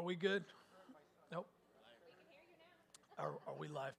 Are we good? Nope. Are we live?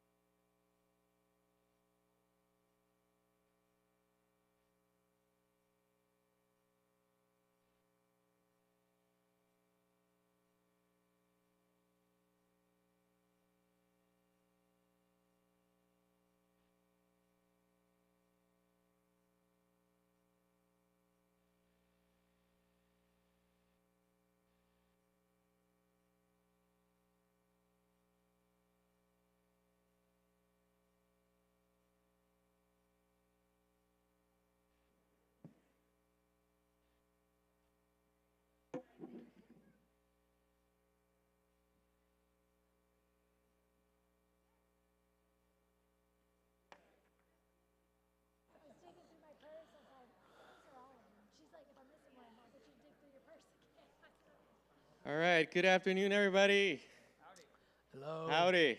Was digging through my purse. I was like, those are all of them. She's like, if I'm missing one, I'll let you dig through your purse again. All right, good afternoon, everybody. Hello. Howdy.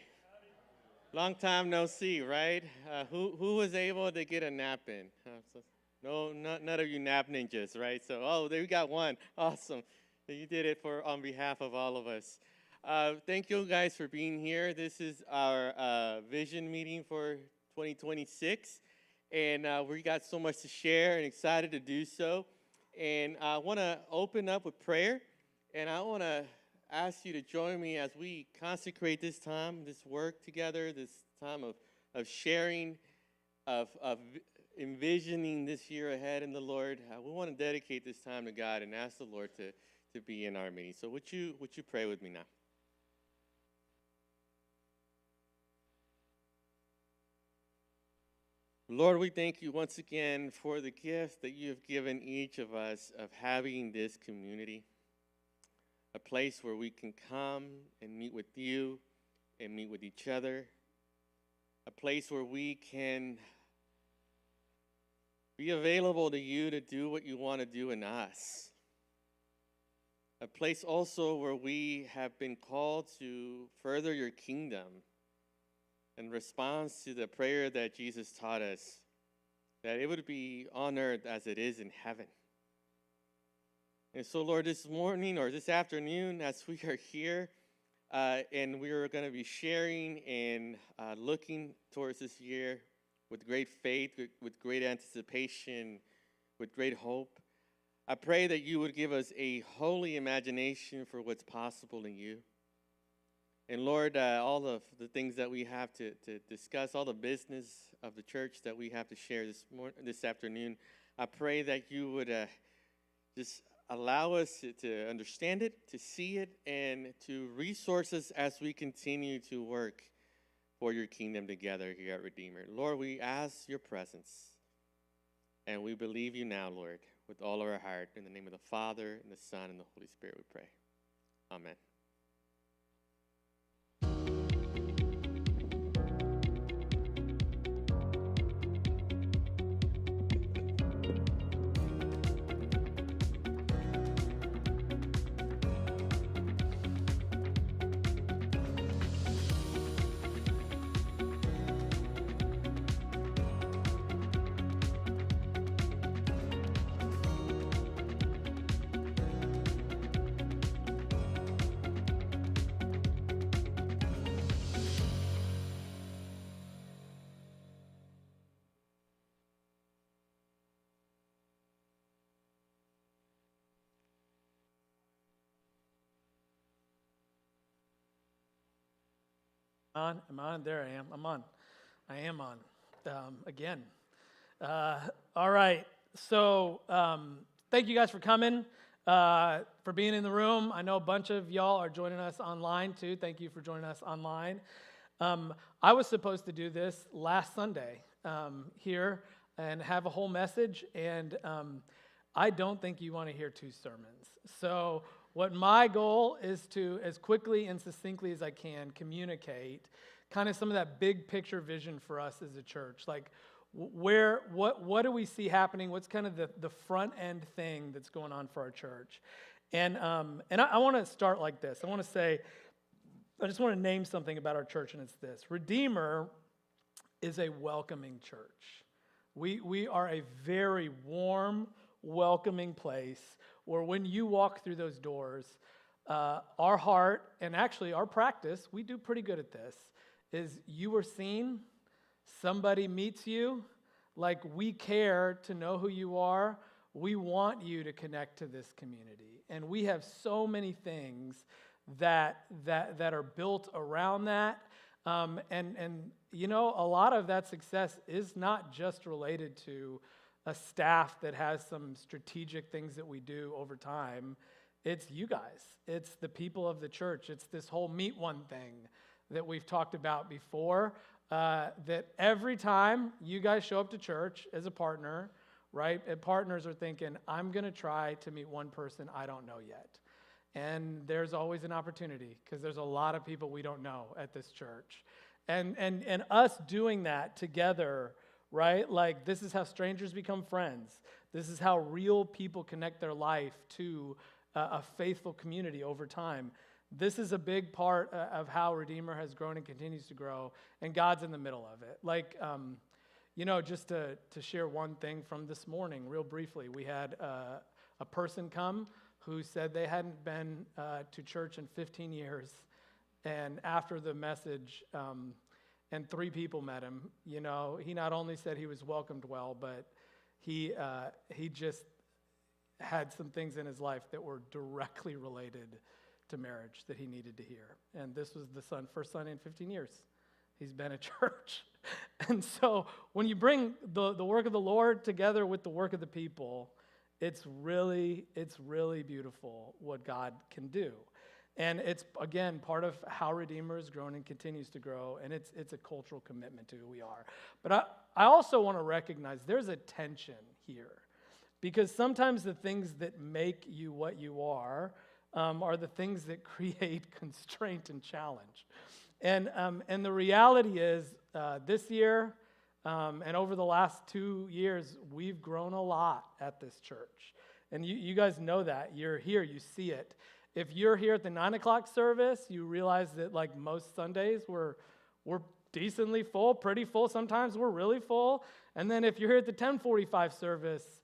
Long time no see, right? Who was able to get a nap in? None of you nap ninjas, right? So, there we got one. Awesome. You did it on behalf of all of us. Thank you guys for being here. This is our vision meeting for 2026, and we got so much to share and excited to do so. And I want to open up with prayer, and I want to ask you to join me as we consecrate this time, this work together, this time of sharing, of envisioning this year ahead in the Lord. We want to dedicate this time to God and ask the Lord to be in our meeting. So would you pray with me now? Lord, we thank you once again for the gift that you have given each of us of having this community, a place where we can come and meet with you and meet with each other, a place where we can be available to you to do what you want to do in us, a place also where we have been called to further your kingdom in response to the prayer that Jesus taught us, that it would be on earth as it is in heaven. And so, Lord, this morning or this afternoon, as we are here, and we are going to be sharing and looking towards this year with great faith, with great anticipation, with great hope, I pray that you would give us a holy imagination for what's possible in you. And Lord, all of the things that we have to discuss, all the business of the church that we have to share this afternoon, I pray that you would just allow us to understand it, to see it, and to resource us as we continue to work for your kingdom together here at Redeemer. Lord, we ask your presence, and we believe you now, Lord, with all of our heart. In the name of the Father, and the Son, and the Holy Spirit, we pray. Amen. Am I on? There I am. I'm on. I am on. Again. All right. So thank you guys for coming, for being in the room. I know a bunch of y'all are joining us online too. Thank you for joining us online. I was supposed to do this last Sunday here and have a whole message, and I don't think you want to hear two sermons. So what my goal is to, as quickly and succinctly as I can, communicate kind of some of that big picture vision for us as a church. Like, what do we see happening? What's kind of the front end thing that's going on for our church? And I want to start like this. I just want to name something about our church, and it's this: Redeemer is a welcoming church. We are a very warm, welcoming place where when you walk through those doors, our heart, and actually our practice, we do pretty good at this, is you were seen, somebody meets you, like we care to know who you are. We want you to connect to this community. And we have so many things that are built around that. And you know, a lot of that success is not just related to a staff that has some strategic things that we do over time. It's you guys. It's the people of the church. It's this whole meet one thing that we've talked about before, that every time you guys show up to church as a partner, right, and partners are thinking, I'm going to try to meet one person I don't know yet. And there's always an opportunity because there's a lot of people we don't know at this church. And us doing that together, right? Like, this is how strangers become friends. This is how real people connect their life to a faithful community over time. This is a big part of how Redeemer has grown and continues to grow, and God's in the middle of it. Like, you know, just to share one thing from this morning, real briefly, we had a person come who said they hadn't been to church in 15 years, and after the message, and 3 people met him. You know, he not only said he was welcomed well, but he just had some things in his life that were directly related to marriage that he needed to hear. And this was the first Sunday in 15 years he's been at church. And so when you bring the work of the Lord together with the work of the people, it's really beautiful what God can do. And it's, again, part of how Redeemer has grown and continues to grow, and it's a cultural commitment to who we are. But I also want to recognize there's a tension here, because sometimes the things that make you what you are the things that create constraint and challenge. And the reality is, this year and over the last 2 years, we've grown a lot at this church. And you guys know that. You're here, you see it. If you're here at the 9 o'clock service, you realize that, like, most Sundays, we're decently full, pretty full. Sometimes we're really full. And then if you're here at the 10:45 service,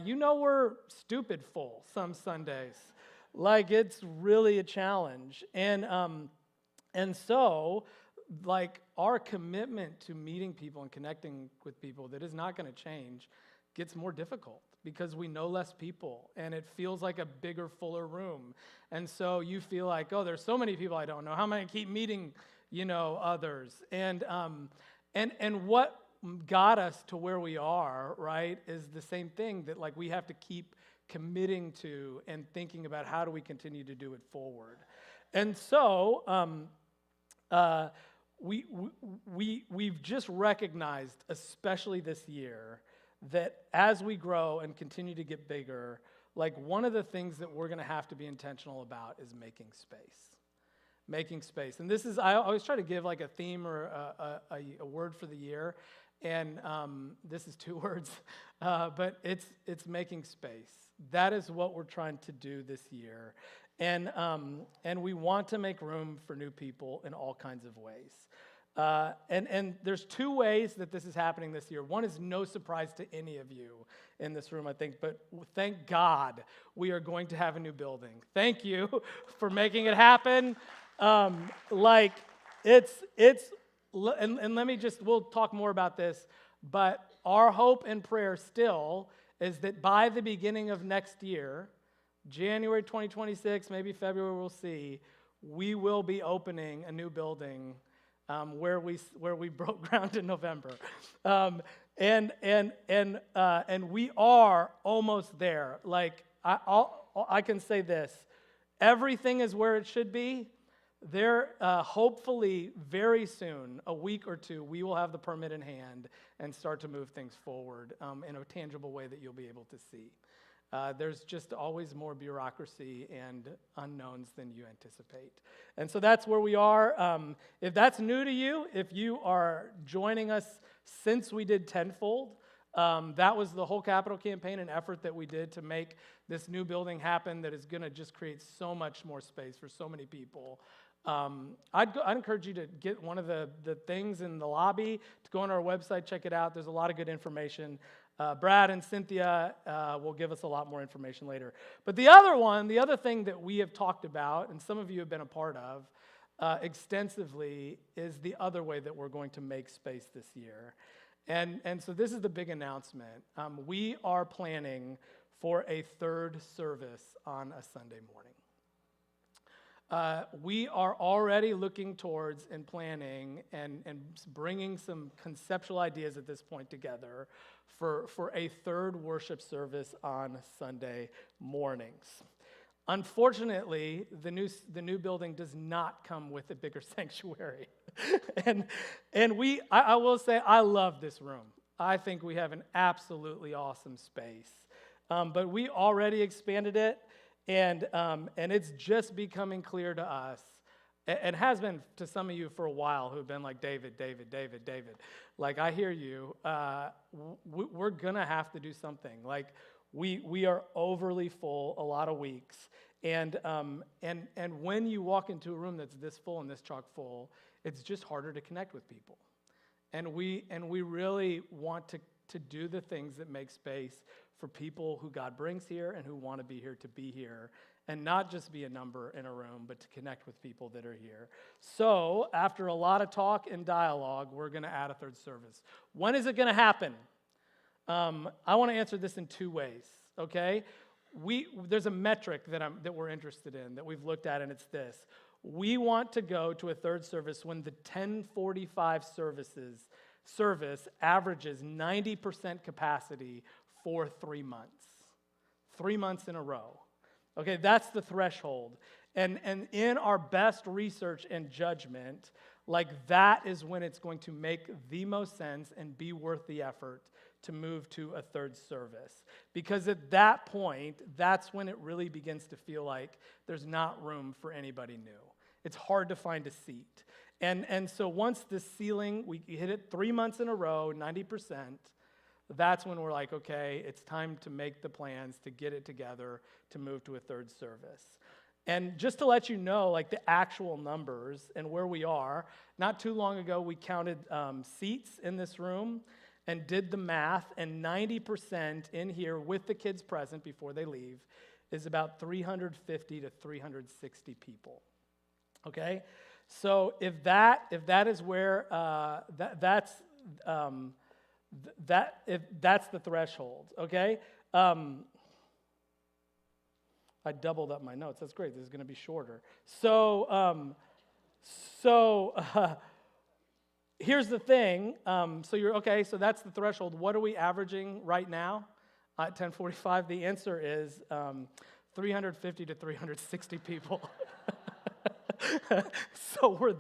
you know we're stupid full some Sundays. Like, it's really a challenge. And so, like, our commitment to meeting people and connecting with people that is not going to change gets more difficult because we know less people, and it feels like a bigger, fuller room. And so you feel like, oh, there's so many people I don't know. How am I going to keep meeting, you know, others? And what got us to where we are, right, is the same thing that, like, we have to keep committing to and thinking about how do we continue to do it forward. And so we've just recognized, especially this year, that as we grow and continue to get bigger, like, one of the things that we're going to have to be intentional about is making space. Making space. And this is, I always try to give, like, a theme or a word for the year. And this is 2 words, but it's making space. That is what we're trying to do this year. And we want to make room for new people in all kinds of ways. And there's 2 ways that this is happening this year. One is no surprise to any of you in this room, I think, but thank God we are going to have a new building. Thank you for making it happen. Like, and let me we'll talk more about this, but our hope and prayer still is that by the beginning of next year, January 2026, maybe February, we'll see, we will be opening a new building where we broke ground in November. And we are almost there. Like, I can say this, everything is where it should be. There, hopefully, very soon, a week or 2, we will have the permit in hand and start to move things forward in a tangible way that you'll be able to see. There's just always more bureaucracy and unknowns than you anticipate. And so that's where we are. If that's new to you, if you are joining us since we did Tenfold, that was the whole capital campaign and effort that we did to make this new building happen that is going to just create so much more space for so many people. I'd encourage you to get one of the things in the lobby, to go on our website, check it out. There's a lot of good information. Brad and Cynthia will give us a lot more information later. But the other thing that we have talked about, and some of you have been a part of extensively, is the other way that we're going to make space this year. And so this is the big announcement. We are planning for a third service on a Sunday morning. We are already looking towards and planning and bringing some conceptual ideas at this point together for a third worship service on Sunday mornings. Unfortunately, the new building does not come with a bigger sanctuary. and I will say, I love this room. I think we have an absolutely awesome space. But we already expanded it, and it's just becoming clear to us, and has been to some of you for a while who've been like, David. Like, I hear you. We're going to have to do something. Like, we are overly full a lot of weeks. And when you walk into a room that's this full and this chock full, it's just harder to connect with people. And we really want to do the things that make space for people who God brings here and who want to be here, and not just be a number in a room, but to connect with people that are here. So after a lot of talk and dialogue, we're going to add a third service. When is it going to happen? I want to answer this in two ways, okay? There's a metric that we're interested in, that we've looked at, and it's this. We want to go to a third service when the 1045 service averages 90% capacity for 3 months. 3 months in a row. Okay, that's the threshold. And in our best research and judgment, like, that is when it's going to make the most sense and be worth the effort to move to a third service. Because at that point, that's when it really begins to feel like there's not room for anybody new. It's hard to find a seat. And so once the ceiling, we hit it 3 months in a row, 90%, that's when we're like, okay, it's time to make the plans, to get it together, to move to a third service. And just to let you know, like, the actual numbers and where we are, not too long ago we counted seats in this room and did the math, and 90% in here with the kids present before they leave is about 350 to 360 people. Okay? So if that is where that's the threshold, okay? I doubled up my notes. That's great. This is going to be shorter. So here's the thing. So you're okay. So that's the threshold. What are we averaging right now at 1045? The answer is 350 to 360 people. So we're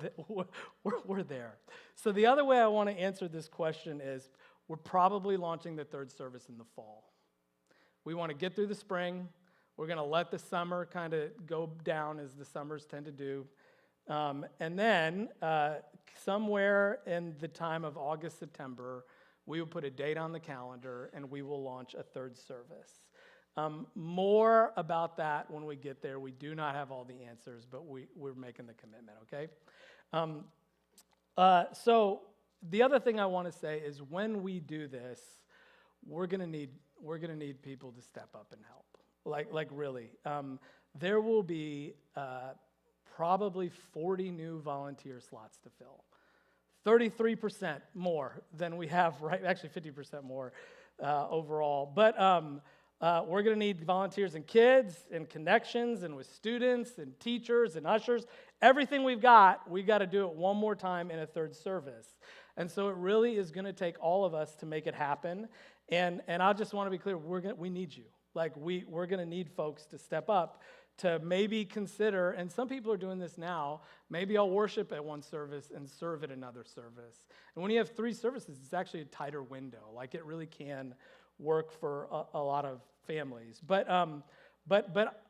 there. So the other way I want to answer this question is, we're probably launching the third service in the fall. We want to get through the spring. We're going to let the summer kind of go down, as the summers tend to do. And then somewhere in the time of August, September, we will put a date on the calendar and we will launch a third service. More about that when we get there. We do not have all the answers, but we're making the commitment, okay? So the other thing I want to say is, when we do this, we're gonna need people to step up and help. Like really. There will be probably 40 new volunteer slots to fill. 33% more than we have, right? Actually, 50% more overall. But we're going to need volunteers and kids and connections and with students and teachers and ushers. Everything we've got to do it one more time in a third service. And so it really is going to take all of us to make it happen. And I just want to be clear, we need you. Like, we're going to need folks to step up to maybe consider, and some people are doing this now, maybe I'll worship at one service and serve at another service. And when you have 3 services, it's actually a tighter window. Like, it really can work for a lot of families. But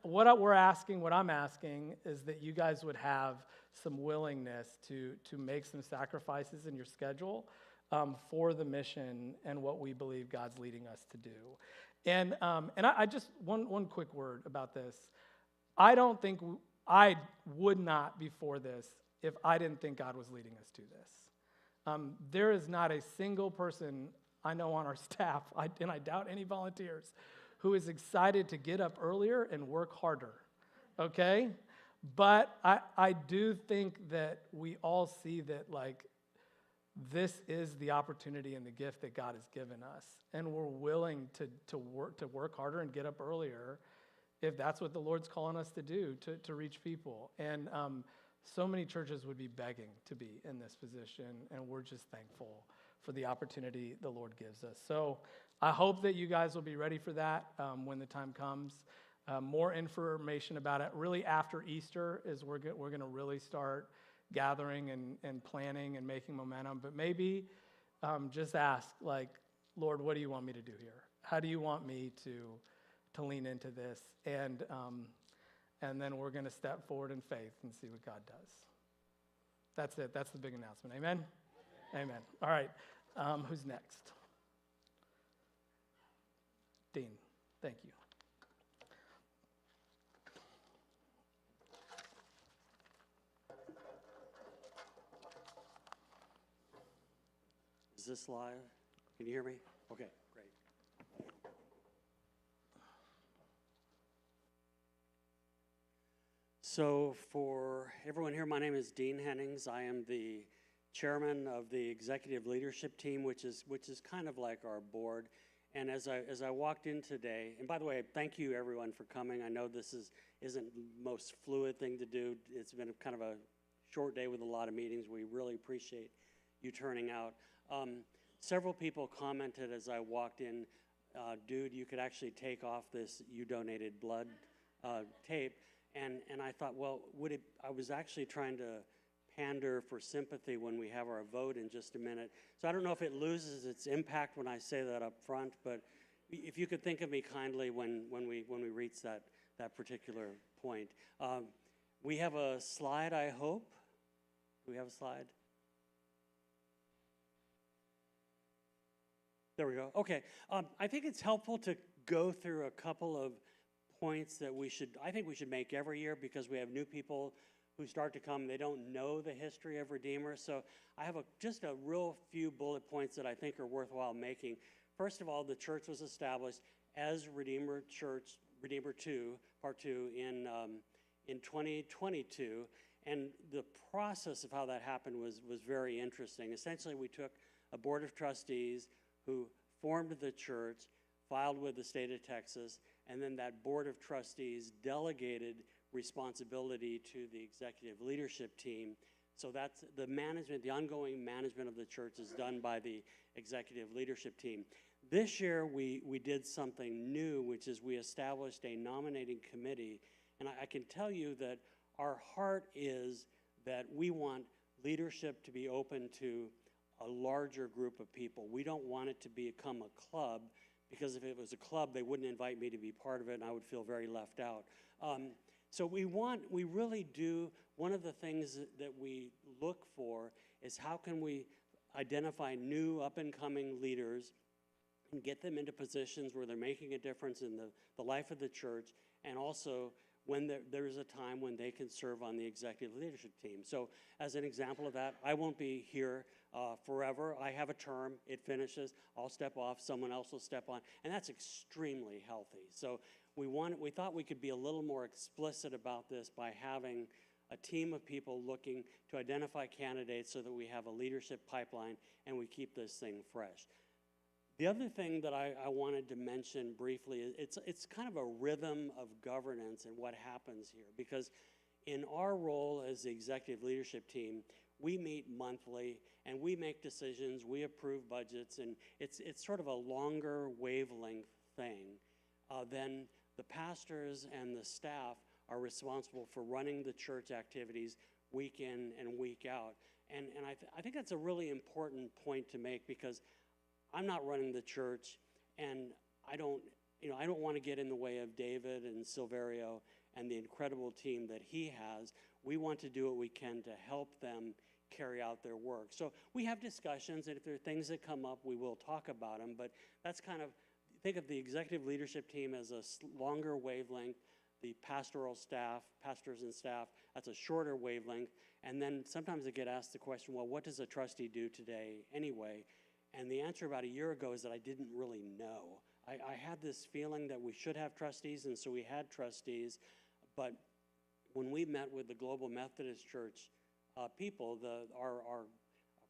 what I'm asking is that you guys would have some willingness to make some sacrifices in your schedule for the mission and what we believe God's leading us to do. And I just, one quick word about this. I don't think I would not be for this if I didn't think God was leading us to this. There is not a single person I know on our staff, and I doubt any volunteers, who is excited to get up earlier and work harder, okay? But I do think that we all see that, like, this is the opportunity and the gift that God has given us, and we're willing to work harder and get up earlier if that's what the Lord's calling us to do, to reach people. And so many churches would be begging to be in this position, and we're just thankful for the opportunity the Lord gives us. So I hope that you guys will be ready for that when the time comes. More information about it really after Easter is we're going to really start gathering and planning and making momentum. But maybe just ask, like, Lord, what do you want me to do here? How do you want me to lean into this? And then we're going to step forward in faith and see what God does. That's it. That's the big announcement. Amen? Amen. All right. Who's next? Dean. Thank you. Is this live? Can you hear me? Okay, great. So for everyone here, my name is Dean Hennings. I am the chairman of the executive leadership team, which is kind of like our board. And as I walked in today, and by the way, thank you everyone for coming. I know this isn't the most fluid thing to do. It's been kind of a short day with a lot of meetings. We really appreciate you turning out. Several people commented as I walked in, dude, you could actually take off this "you donated blood" tape. And I thought, well, I was actually trying to pander for sympathy when we have our vote in just a minute. So I don't know if it loses its impact when I say that up front, but if you could think of me kindly when we reach that particular point. We have a slide, I hope. Do we have a slide? There we go. Okay. I think it's helpful to go through a couple of points that I think we should make every year, because we have new people who start to come. They don't know the history of Redeemer. So I have just a real few bullet points that I think are worthwhile making. First of all, the church was established as Redeemer Church, Redeemer 2, Part 2, in 2022. And the process of how that happened was very interesting. Essentially, we took a board of trustees who formed the church, filed with the state of Texas, and then that board of trustees delegated responsibility to the executive leadership team. So that's the management, the ongoing management of the church is done by the executive leadership team. This year, we did something new, which is we established a nominating committee. And I can tell you that our heart is that we want leadership to be open to a larger group of people. We don't want it to become a club, because if it was a club, they wouldn't invite me to be part of it, and I would feel very left out. So we really do, one of the things that we look for is how can we identify new up-and-coming leaders and get them into positions where they're making a difference in the life of the church, and also when there is a time when they can serve on the executive leadership team. So as an example of that, I won't be here forever. I have a term, it finishes, I'll step off, someone else will step on, and that's extremely healthy. So we thought we could be a little more explicit about this by having a team of people looking to identify candidates so that we have a leadership pipeline and we keep this thing fresh. The other thing that I wanted to mention briefly is it's kind of a rhythm of governance and what happens here, because in our role as the executive leadership team, we meet monthly and we make decisions, we approve budgets, and it's sort of a longer wavelength thing than the pastors and the staff are responsible for running the church activities week in and week out. And I think that's a really important point to make, because I'm not running the church, and I don't want to get in the way of David and Silverio and the incredible team that he has. We want to do what we can to help them carry out their work. So we have discussions, and if there are things that come up, we will talk about them, but that's kind of, think of the executive leadership team as a longer wavelength, the pastoral staff, pastors and staff, that's a shorter wavelength, and then sometimes they get asked the question, well, what does a trustee do today anyway? And the answer about a year ago is that I didn't really know. I had this feeling that we should have trustees, and so we had trustees. But when we met with the Global Methodist Church people, our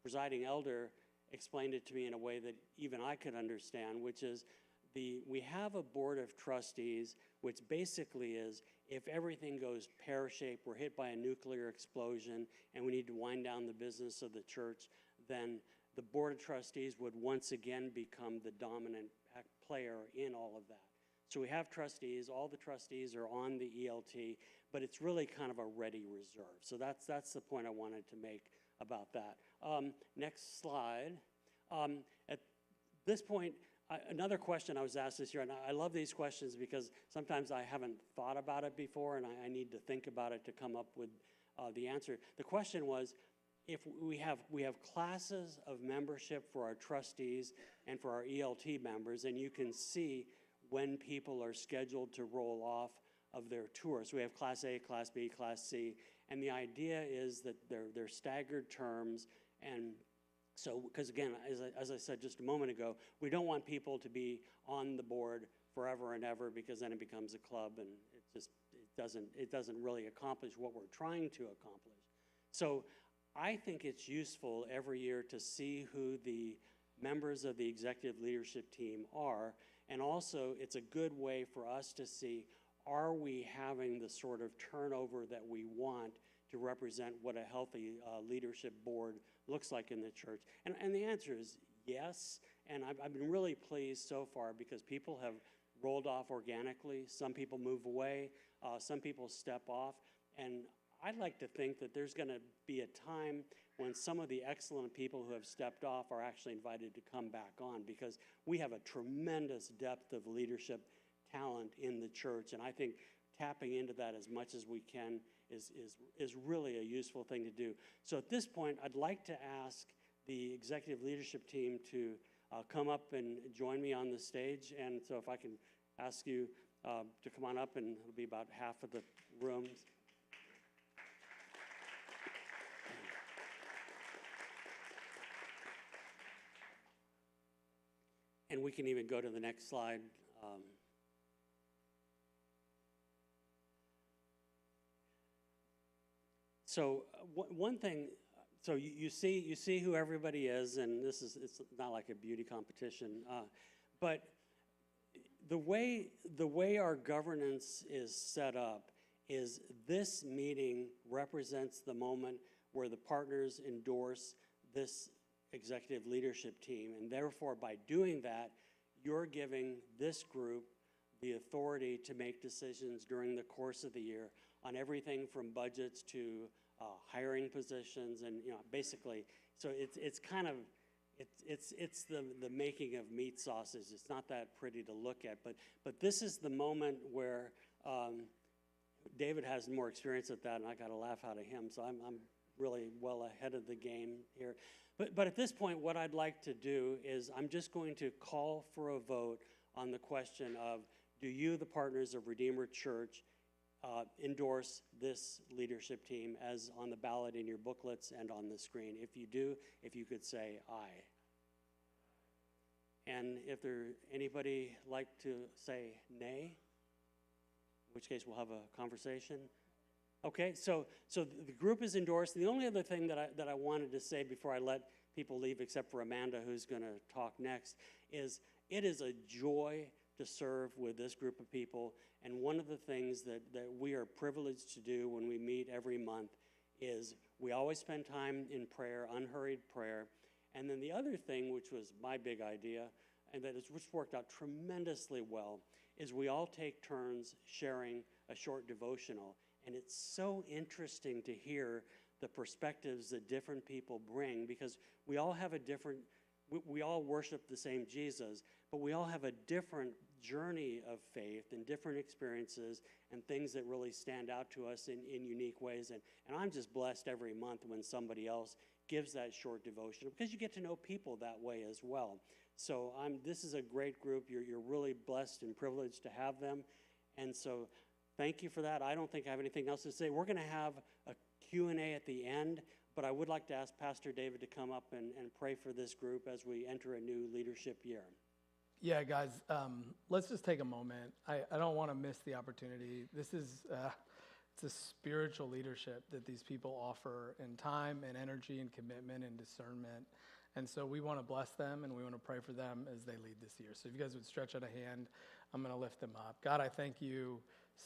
presiding elder explained it to me in a way that even I could understand, which is we have a board of trustees, which basically is if everything goes pear-shaped, we're hit by a nuclear explosion, and we need to wind down the business of the church, then the board of trustees would once again become the dominant player in all of that. So we have trustees, all the trustees are on the ELT, but it's really kind of a ready reserve. So that's the point I wanted to make about that. Next slide. At this point, another question I was asked this year, and I love these questions because sometimes I haven't thought about it before, and I need to think about it to come up with the answer. The question was, if we have classes of membership for our trustees and for our ELT members, and you can see when people are scheduled to roll off of their tours. So we have Class A, Class B, Class C, and the idea is that they're staggered terms. And so, because again, as I said just a moment ago, we don't want people to be on the board forever and ever, because then it becomes a club, and it doesn't really accomplish what we're trying to accomplish. So I think it's useful every year to see who the members of the executive leadership team are, and also it's a good way for us to see, are we having the sort of turnover that we want to represent what a healthy leadership board looks like in the church? And the answer is yes, and I've been really pleased so far because people have rolled off organically. Some people move away, some people step off, and I'd like to think that there's going to be a time when some of the excellent people who have stepped off are actually invited to come back on, because we have a tremendous depth of leadership talent in the church, and I think tapping into that as much as we can is really a useful thing to do. So at this point, I'd like to ask the executive leadership team to come up and join me on the stage, and so if I can ask you to come on up, and it'll be about half of the rooms. And we can even go to the next slide. One thing, so you see who everybody is, and it's not like a beauty competition, but the way our governance is set up is this meeting represents the moment where the partners endorse this executive leadership team, and therefore by doing that, you're giving this group the authority to make decisions during the course of the year on everything from budgets to hiring positions, and basically, so it's kind of it's the making of meat sausage. It's not that pretty to look at, but this is the moment where David has more experience at that, and I got a laugh out of him, so I'm really well ahead of the game here. But at this point, what I'd like to do is I'm just going to call for a vote on the question of, do you, the partners of Redeemer Church, endorse this leadership team as on the ballot in your booklets and on the screen? If you do, if you could say aye. And if anybody like to say nay, in which case we'll have a conversation. Okay, so the group is endorsed. The only other thing that I wanted to say before I let people leave, except for Amanda, who's going to talk next, is it is a joy to serve with this group of people. And one of the things that we are privileged to do when we meet every month is we always spend time in prayer, unhurried prayer. And then the other thing, which was my big idea, and that has worked out tremendously well, is we all take turns sharing a short devotional. And it's so interesting to hear the perspectives that different people bring, because we all have we all worship the same Jesus, but we all have a different journey of faith and different experiences and things that really stand out to us in unique ways. And I'm just blessed every month when somebody else gives that short devotion, because you get to know people that way as well. So this is a great group. You're really blessed and privileged to have them. And so thank you for that. I don't think I have anything else to say. We're going to have a Q&A at the end, But I would like to ask Pastor David to come up and pray for this group as we enter a new leadership year. Yeah, guys, let's just take a moment. I don't want to miss the opportunity. This is it's a spiritual leadership that these people offer in time and energy and commitment and discernment. And so we want to bless them and we want to pray for them as they lead this year. So if you guys would stretch out a hand, I'm going to lift them up. God, I thank you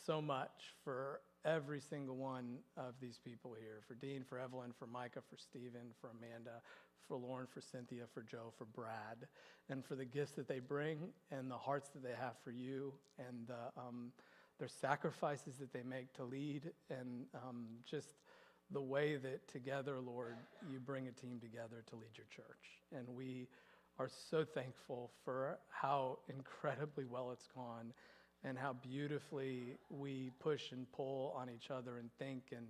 so much for every single one of these people here, for Dean, for Evelyn, for Micah, for Stephen, for Amanda, for Lauren, for Cynthia, for Joe, for Brad, and for the gifts that they bring and the hearts that they have for you and their sacrifices that they make to lead and just the way that together, Lord, you bring a team together to lead your church. And we are so thankful for how incredibly well it's gone and how beautifully we push and pull on each other and think and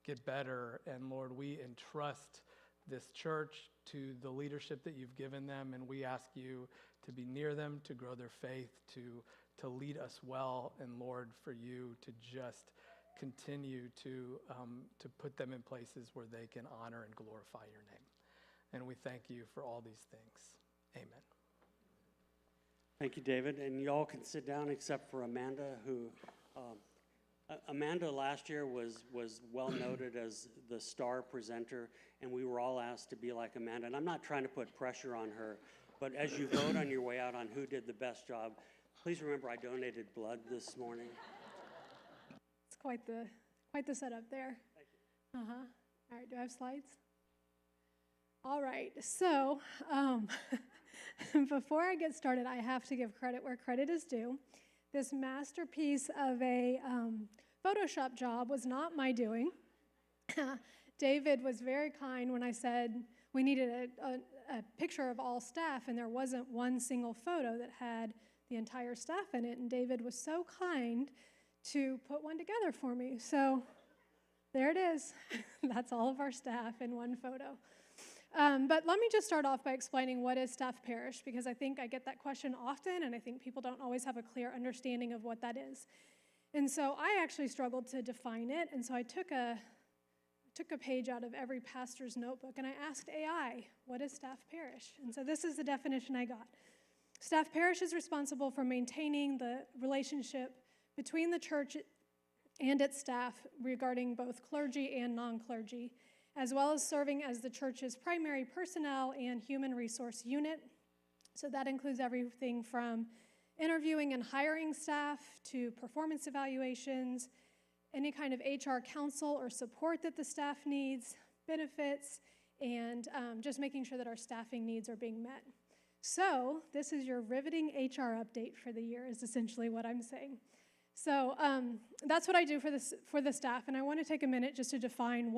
get better. And Lord, we entrust this church to the leadership that you've given them, and we ask you to be near them, to grow their faith, to lead us well, and Lord, for you to just continue to put them in places where they can honor and glorify your name. And we thank you for all these things. Amen. Thank you, David. And you all can sit down except for Amanda, who, Amanda last year was well noted as the star presenter, and we were all asked to be like Amanda. And I'm not trying to put pressure on her, but as you vote on your way out on who did the best job, please remember I donated blood this morning. It's quite the setup there. Thank you. All right, do I have slides? All right, so before I get started, I have to give credit where credit is due. This masterpiece of a Photoshop job was not my doing. David was very kind when I said we needed a picture of all staff, and there wasn't one single photo that had the entire staff in it, and David was so kind to put one together for me. So there it is. That's all of our staff in one photo. But let me just start off by explaining what is Staff Parish, because I think I get that question often, and I think people don't always have a clear understanding of what that is. And so I actually struggled to define it, and so I took a page out of every pastor's notebook, and I asked AI, what is Staff Parish? And so this is the definition I got. Staff Parish is responsible for maintaining the relationship between the church and its staff regarding both clergy and non-clergy, as well as serving as the church's primary personnel and human resource unit. So that includes everything from interviewing and hiring staff to performance evaluations, any kind of HR counsel or support that the staff needs, benefits, and just making sure that our staffing needs are being met. So this is your riveting HR update for the year is essentially what I'm saying. So that's what I do for the staff, and I want to take a minute just to define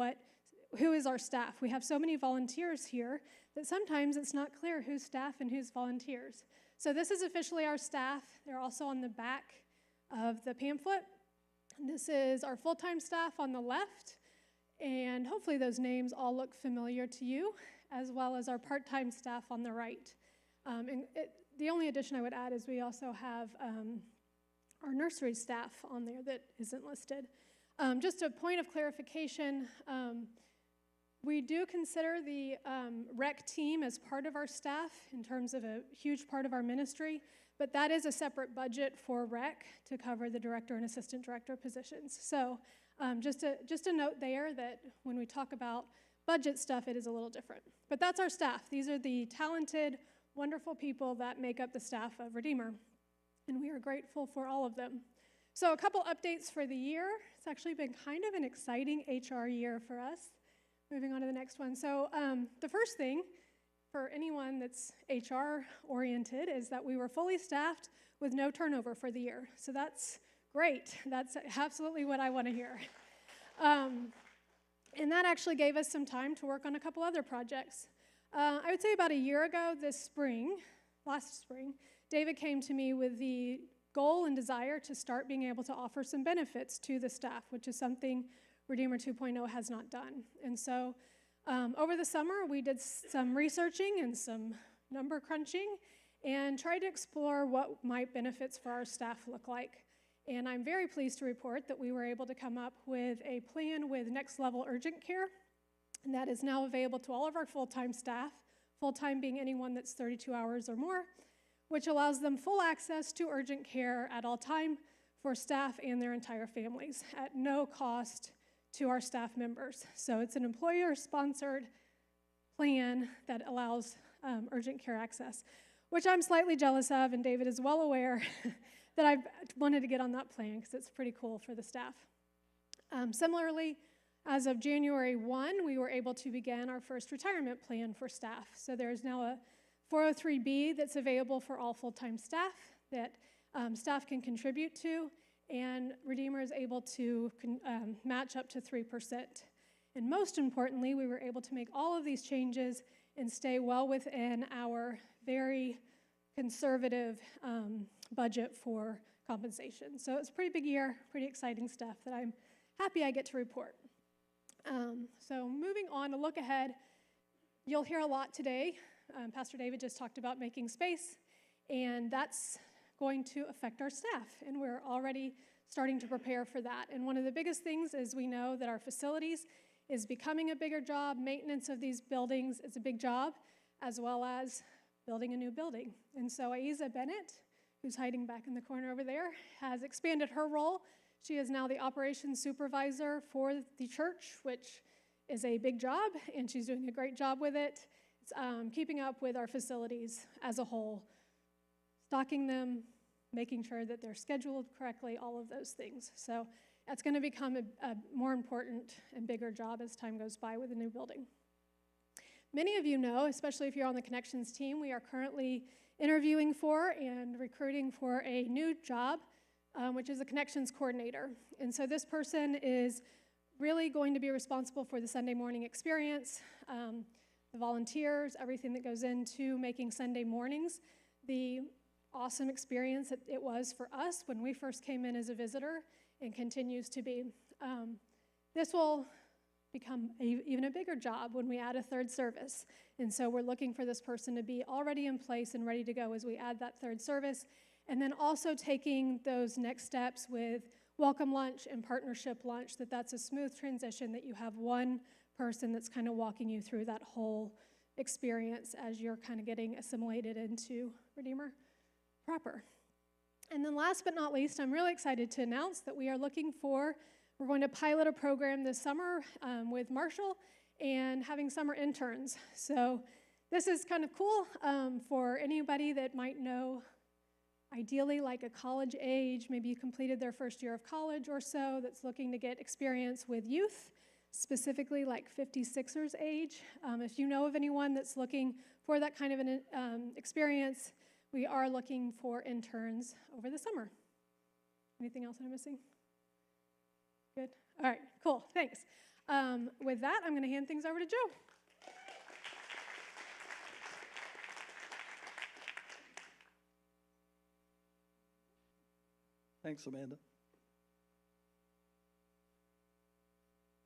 who is our staff. We have so many volunteers here that sometimes it's not clear who's staff and who's volunteers. So this is officially our staff. They're also on the back of the pamphlet. This is our full-time staff on the left, and hopefully those names all look familiar to you, as well as our part-time staff on the right. The only addition I would add is we also have our nursery staff on there that isn't listed. Just a point of clarification, we do consider the rec team as part of our staff in terms of a huge part of our ministry, but that is a separate budget for rec to cover the director and assistant director positions. So just a note there that when we talk about budget stuff, it is a little different. But that's our staff. These are the talented, wonderful people that make up the staff of Redeemer, and we are grateful for all of them. So a couple updates for the year. It's actually been kind of an exciting HR year for us. Moving on to the next one. So the first thing for anyone that's HR oriented is that we were fully staffed with no turnover for the year. So that's great. That's absolutely what I want to hear. And that actually gave us some time to work on a couple other projects. I would say about a year ago last spring, David came to me with the goal and desire to start being able to offer some benefits to the staff, which is something Redeemer 2.0 has not done. And so over the summer, we did some researching and some number crunching and tried to explore what might benefits for our staff look like. And I'm very pleased to report that we were able to come up with a plan with Next Level Urgent Care. And that is now available to all of our full-time staff, full-time being anyone that's 32 hours or more, which allows them full access to urgent care at all time for staff and their entire families at no cost to our staff members. So it's an employer-sponsored plan that allows urgent care access, which I'm slightly jealous of, and David is well aware that I've wanted to get on that plan because it's pretty cool for the staff. Similarly, as of January 1, we were able to begin our first retirement plan for staff. So there's now a 403B that's available for all full-time staff that staff can contribute to, and Redeemer is able to match up to 3%. And most importantly, we were able to make all of these changes and stay well within our very conservative budget for compensation. So it's a pretty big year, pretty exciting stuff that I'm happy I get to report. So moving on, a look ahead, you'll hear a lot today. Pastor David just talked about making space, and that's going to affect our staff, and we're already starting to prepare for that. And one of the biggest things is we know that our facilities is becoming a bigger job. Maintenance of these buildings is a big job, as well as building a new building. And so Aiza Bennett, who's hiding back in the corner over there, has expanded her role. She is now the operations supervisor for the church, which is a big job, and she's doing a great job with it. It's, keeping up with our facilities as a whole, stocking them, making sure that they're scheduled correctly, all of those things. So that's going to become a more important and bigger job as time goes by with the new building. Many of you know, especially if you're on the Connections team, we are currently interviewing for and recruiting for a new job, which is a Connections coordinator. And so this person is really going to be responsible for the Sunday morning experience, the volunteers, everything that goes into making Sunday mornings the awesome experience that it was for us when we first came in as a visitor and continues to be. This will become even a bigger job when we add a third service. And so we're looking for this person to be already in place and ready to go as we add that third service. And then also taking those next steps with welcome lunch and partnership lunch, that's a smooth transition, that you have one person that's kind of walking you through that whole experience as you're kind of getting assimilated into Redeemer proper. And then last but not least, I'm really excited to announce that we're going to pilot a program this summer with Marshall and having summer interns. So this is kind of cool for anybody that might know, ideally like a college age, maybe you completed their first year of college or so, that's looking to get experience with youth, specifically like 56ers age. If you know of anyone that's looking for that kind of an experience, we are looking for interns over the summer. Anything else I'm missing? Good. All right, cool, thanks. With that, I'm going to hand things over to Joe. Thanks, Amanda.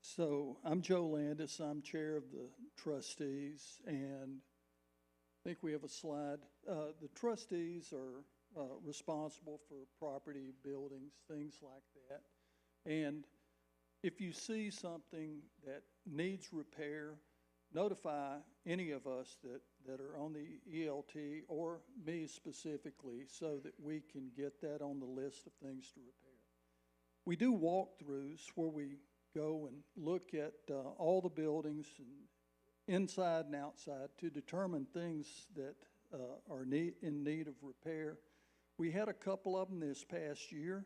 So I'm Joe Landis. I'm chair of the trustees, and I think we have a slide. The trustees are responsible for property, buildings, things like that. And if you see something that needs repair, notify any of us that are on the ELT or me specifically so that we can get that on the list of things to repair. We do walkthroughs where we go and look at all the buildings and inside and outside to determine things that are in need of repair. We had a couple of them this past year,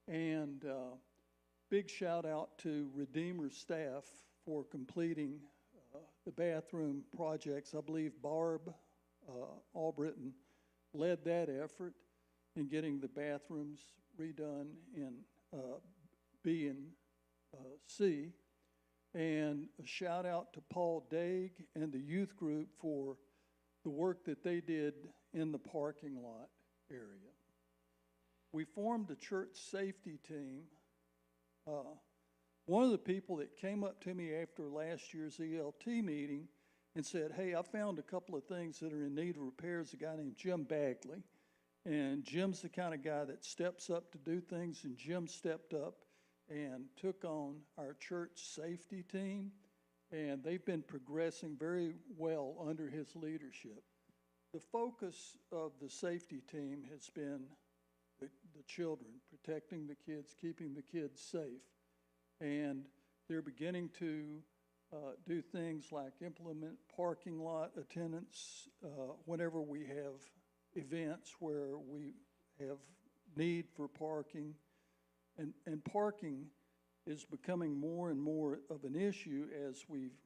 and big shout out to Redeemer staff for completing the bathroom projects. I believe Barb Albritton led that effort in getting the bathrooms redone in B and C. And a shout out to Paul Daig and the youth group for the work that they did in the parking lot area. We formed a church safety team. One of the people that came up to me after last year's ELT meeting and said, hey, I found a couple of things that are in need of repair is a guy named Jim Bagley. And Jim's the kind of guy that steps up to do things, and Jim stepped up and took on our church safety team. and they've been progressing very well under his leadership. The focus of the safety team has been the children, protecting the kids, keeping the kids safe. And they're beginning to do things like implement parking lot attendants whenever we have events where we have need for parking. And parking is becoming more and more of an issue as we've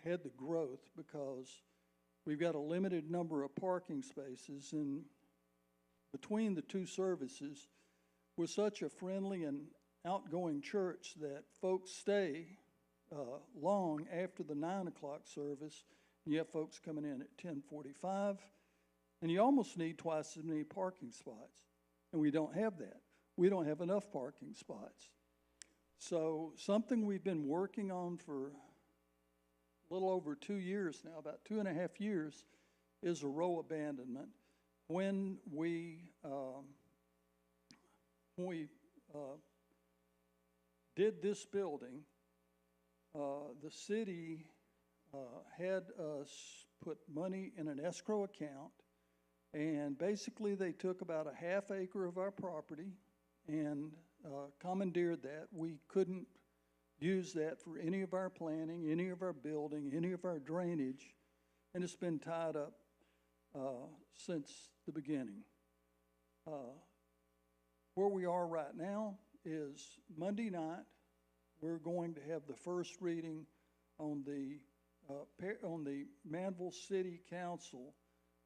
had the growth, because we've got a limited number of parking spaces, and between the two services, we're such a friendly and outgoing church that folks stay long after the 9 o'clock service. You have folks coming in at 10:45, and you almost need twice as many parking spots, and we don't have that. We don't have enough parking spots. So something we've been working on for a little over 2 years now, about 2.5 years, is a row abandonment. When we did this building, the city had us put money in an escrow account, and basically they took about a half acre of our property and commandeered that. We couldn't use that for any of our planning, any of our building, any of our drainage, and it's been tied up since the beginning. Where we are right now is Monday night, we're going to have the first reading on the Manville City Council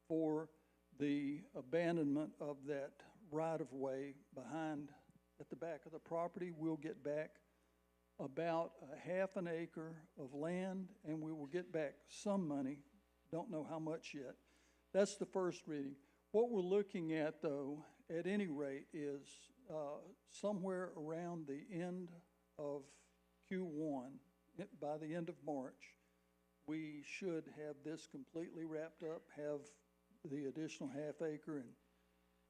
for the abandonment of that right-of-way at the back of the property. We'll get back about a half an acre of land, and we will get back some money. Don't know how much yet. That's the first reading. What we're looking at, though, at any rate, is somewhere around the end of Q1, by the end of March, we should have this completely wrapped up, have the additional half acre, and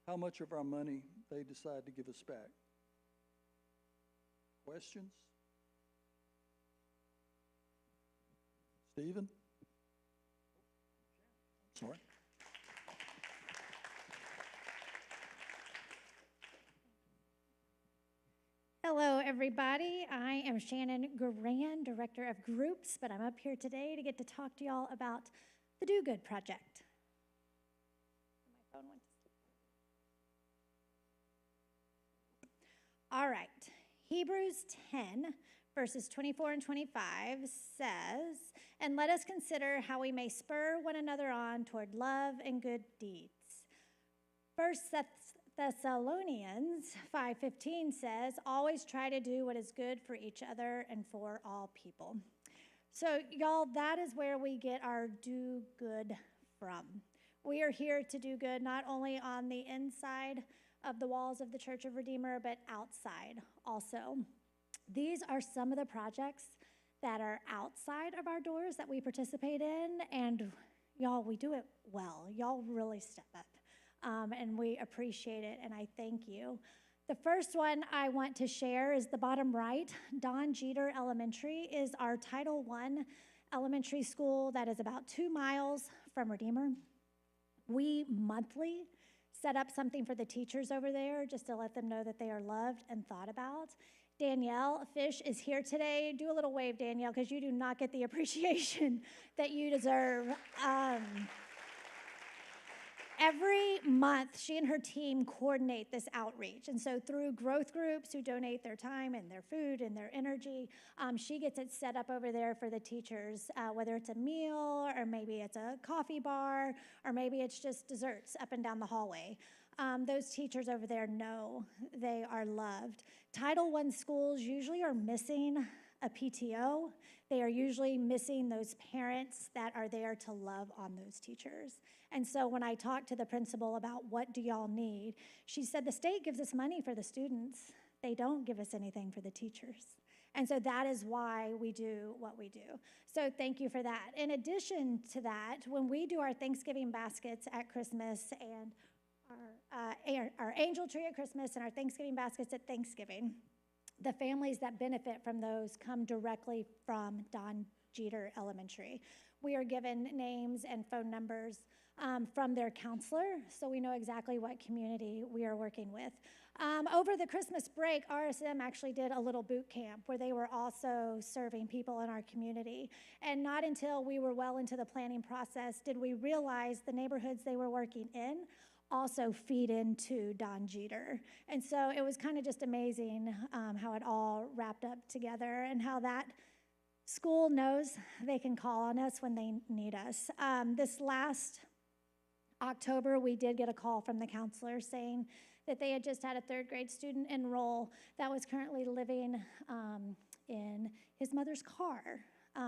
how much of our money they decide to give us back. Questions? Stephen? Sorry. Hello, everybody. I am Shannon Garan, Director of Groups, but I'm up here today to get to talk to y'all about the Do Good Project. My phone went to sleep. All right. Hebrews 10, verses 24 and 25 says, "And let us consider how we may spur one another on toward love and good deeds." First Thessalonians 5:15 says, "Always try to do what is good for each other and for all people." So, y'all, that is where we get our do good from. We are here to do good not only on the inside of the walls of the Church of Redeemer, but outside also. These are some of the projects that are outside of our doors that we participate in, and y'all, we do it well. Y'all really step up. And we appreciate it, and I thank you. The first one I want to share is the bottom right. Don Jeter Elementary is our Title I elementary school that is about 2 miles from Redeemer. We monthly set up something for the teachers over there just to let them know that they are loved and thought about. Danielle Fish is here today. Do a little wave, Danielle, because you do not get the appreciation that you deserve. Every month, she and her team coordinate this outreach. And so through growth groups who donate their time and their food and their energy, she gets it set up over there for the teachers, whether it's a meal or maybe it's a coffee bar or maybe it's just desserts up and down the hallway. Those teachers over there know they are loved. Title I schools usually are missing a PTO. They are usually missing those parents that are there to love on those teachers. And so when I talked to the principal about what do y'all need, she said the state gives us money for the students. They don't give us anything for the teachers. And so that is why we do what we do. So thank you for that. In addition to that, when we do our Thanksgiving baskets at Christmas and our angel tree at Christmas and our Thanksgiving baskets at Thanksgiving, the families that benefit from those come directly from Don Jeter Elementary. We are given names and phone numbers from their counselor, so we know exactly what community we are working with. Over the Christmas break, RSM actually did a little boot camp where they were also serving people in our community. And not until we were well into the planning process did we realize the neighborhoods they were working in also feed into Don Jeter. And so it was kind of just amazing how it all wrapped up together and how that school knows they can call on us when they need us. This last October, we did get a call from the counselor saying that they had just had a third grade student enroll that was currently living in his mother's car.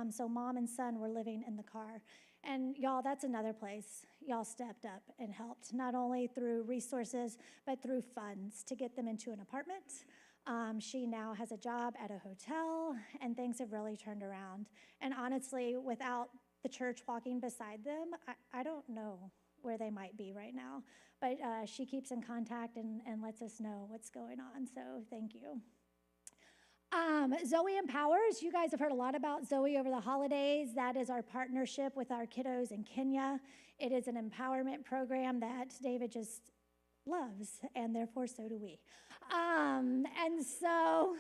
So mom and son were living in the car. And y'all, that's another place y'all stepped up and helped, not only through resources, but through funds to get them into an apartment. She now has a job at a hotel, and things have really turned around. And honestly, without the church walking beside them, I don't know where they might be right now. But she keeps in contact and lets us know what's going on, so thank you. Zoe Empowers, you guys have heard a lot about Zoe over the holidays. That is our partnership with our kiddos in Kenya. It is an empowerment program that David just loves, and therefore so do we. And so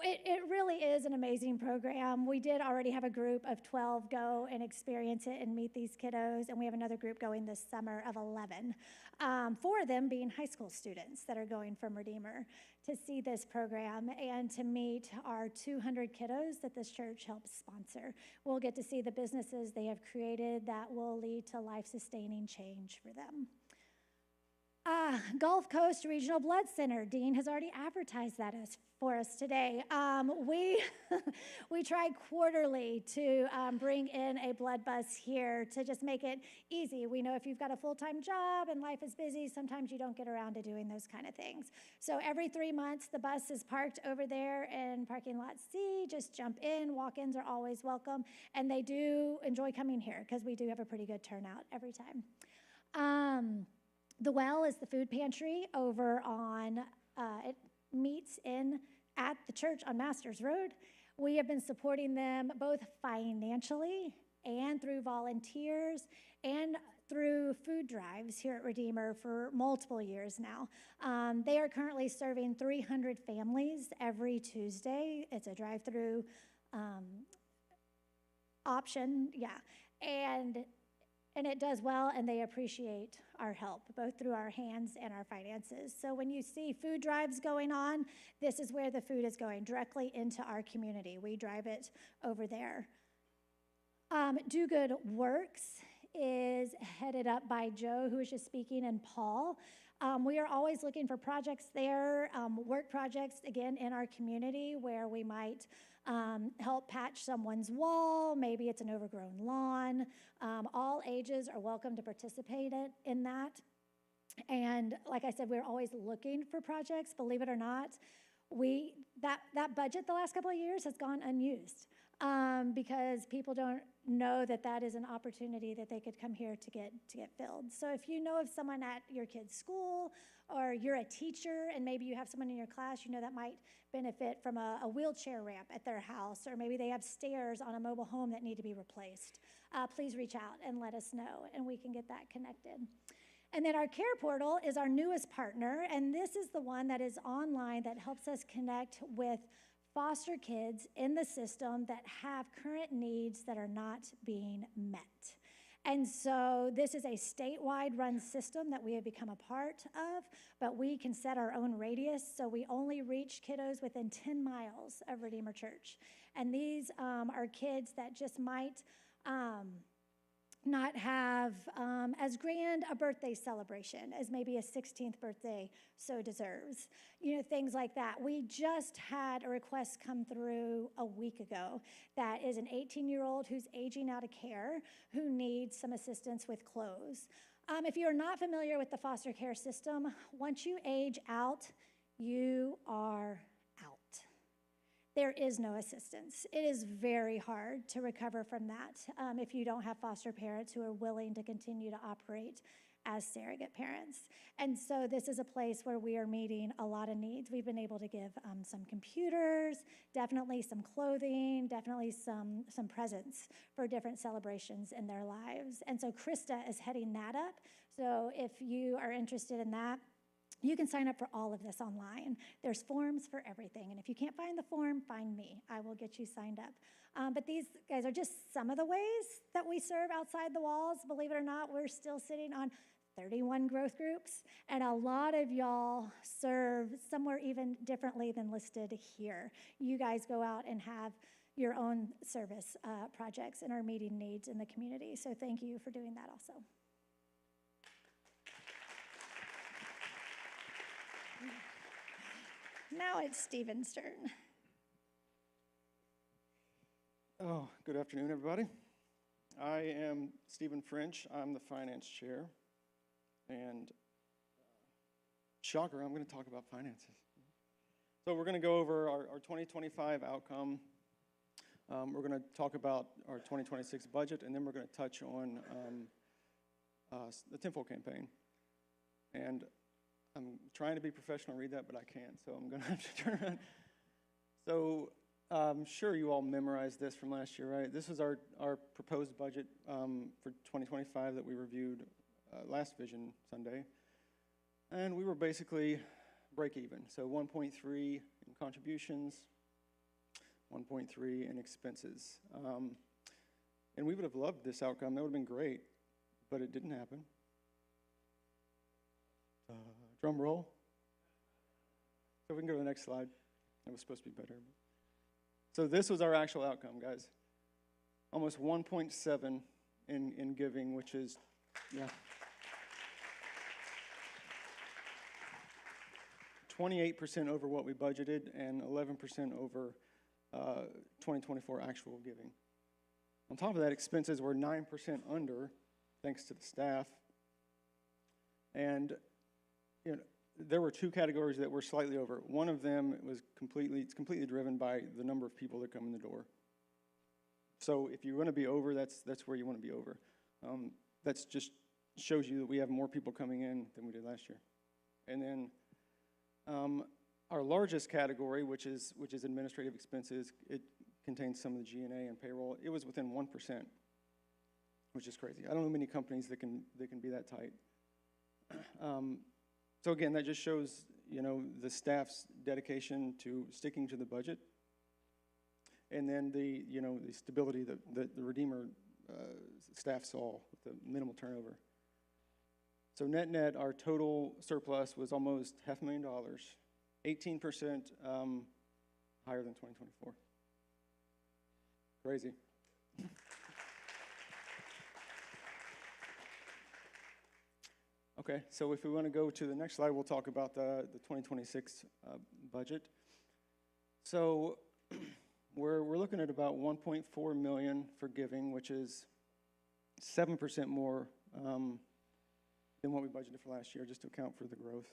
it really is an amazing program. We did already have a group of 12 go and experience it and meet these kiddos, and we have another group going this summer of 11. 4 of them being high school students that are going from Redeemer to see this program and to meet our 200 kiddos that this church helps sponsor. We'll get to see the businesses they have created that will lead to life-sustaining change for them. Gulf Coast Regional Blood Center. Dean has already advertised that for us today. We try quarterly to bring in a blood bus here to just make it easy. We know if you've got a full-time job and life is busy, sometimes you don't get around to doing those kind of things. So every 3 months, the bus is parked over there in parking lot C. Just jump in. Walk-ins are always welcome. And they do enjoy coming here because we do have a pretty good turnout every time. The Well is the food pantry over on, it meets at the church on Masters Road. We have been supporting them both financially and through volunteers and through food drives here at Redeemer for multiple years now. They are currently serving 300 families every Tuesday. It's a drive-through option, yeah. And it does well, and they appreciate our help, both through our hands and our finances. So when you see food drives going on, this is where the food is going, directly into our community. We drive it over there. Do Good Works is headed up by Joe, who was just speaking, and Paul. We are always looking for projects there, work projects, again, in our community where we might help patch someone's wall. Maybe it's an overgrown lawn. All ages are welcome to participate in that. And like I said, we're always looking for projects. Believe it or not, that budget the last couple of years has gone unused because people don't know that is an opportunity that they could come here to get filled. So if you know of someone at your kid's school, or you're a teacher and maybe you have someone in your class you know that might benefit from a wheelchair ramp at their house, or maybe they have stairs on a mobile home that need to be replaced, please reach out and let us know, and we can get that connected. And then our Care Portal is our newest partner, and this is the one that is online that helps us connect with foster kids in the system that have current needs that are not being met. And so this is a statewide run system that we have become a part of, but we can set our own radius, so we only reach kiddos within 10 miles of Redeemer Church. And these are kids that just might not have as grand a birthday celebration as maybe a 16th birthday so deserves. You know, things like that. We just had a request come through a week ago that is an 18-year-old who's aging out of care who needs some assistance with clothes. If you're not familiar with the foster care system, once you age out, you are out. there is no assistance. It is very hard to recover from that if you don't have foster parents who are willing to continue to operate as surrogate parents. And so this is a place where we are meeting a lot of needs. We've been able to give some computers, definitely some clothing, definitely some presents for different celebrations in their lives. And so Krista is heading that up. So if you are interested in that, you can sign up for all of this online. There's forms for everything. And if you can't find the form, find me. I will get you signed up. But these guys are just some of the ways that we serve outside the walls. Believe it or not, we're still sitting on 31 growth groups, and a lot of y'all serve somewhere even differently than listed here. You guys go out and have your own service projects and are meeting needs in the community. So thank you for doing that also. Now it's Stephen's turn. Oh, good afternoon, everybody. I am Stephen French. I'm the finance chair. And shocker, I'm going to talk about finances. So we're going to go over our 2025 outcome. We're going to talk about our 2026 budget, and then we're going to touch on the Tenfold campaign. And I'm trying to be professional, read that, but I can't, so I'm going to have to turn around. So I'm sure you all memorized this from last year, right? This was our proposed budget for 2025 that we reviewed last Vision Sunday. And we were basically break even. So 1.3 in contributions, 1.3 in expenses. And we would have loved this outcome. That would have been great, but it didn't happen. Drum roll. So we can go to the next slide. That was supposed to be better. So this was our actual outcome, guys. Almost 1.7 in giving, which is, yeah. 28% over what we budgeted and 11% over 2024 actual giving. On top of that, expenses were 9% under, thanks to the staff. And there were two categories that were slightly over. One of them was completely driven by the number of people that come in the door. So if you want to be over, that's where you want to be over. That's just shows you that we have more people coming in than we did last year. And then our largest category, which is administrative expenses, it contains some of the G&A and payroll. It was within 1%, which is crazy. I don't know many companies that can be that tight. So again, that just shows the staff's dedication to sticking to the budget, and then the stability that the Redeemer staff saw with the minimal turnover. So net, our total surplus was almost $500,000, 18% higher than 2024. Crazy. Okay, so if we want to go to the next slide, we'll talk about the 2026 budget. So we're looking at about $1.4 million for giving, which is 7% more than what we budgeted for last year, just to account for the growth.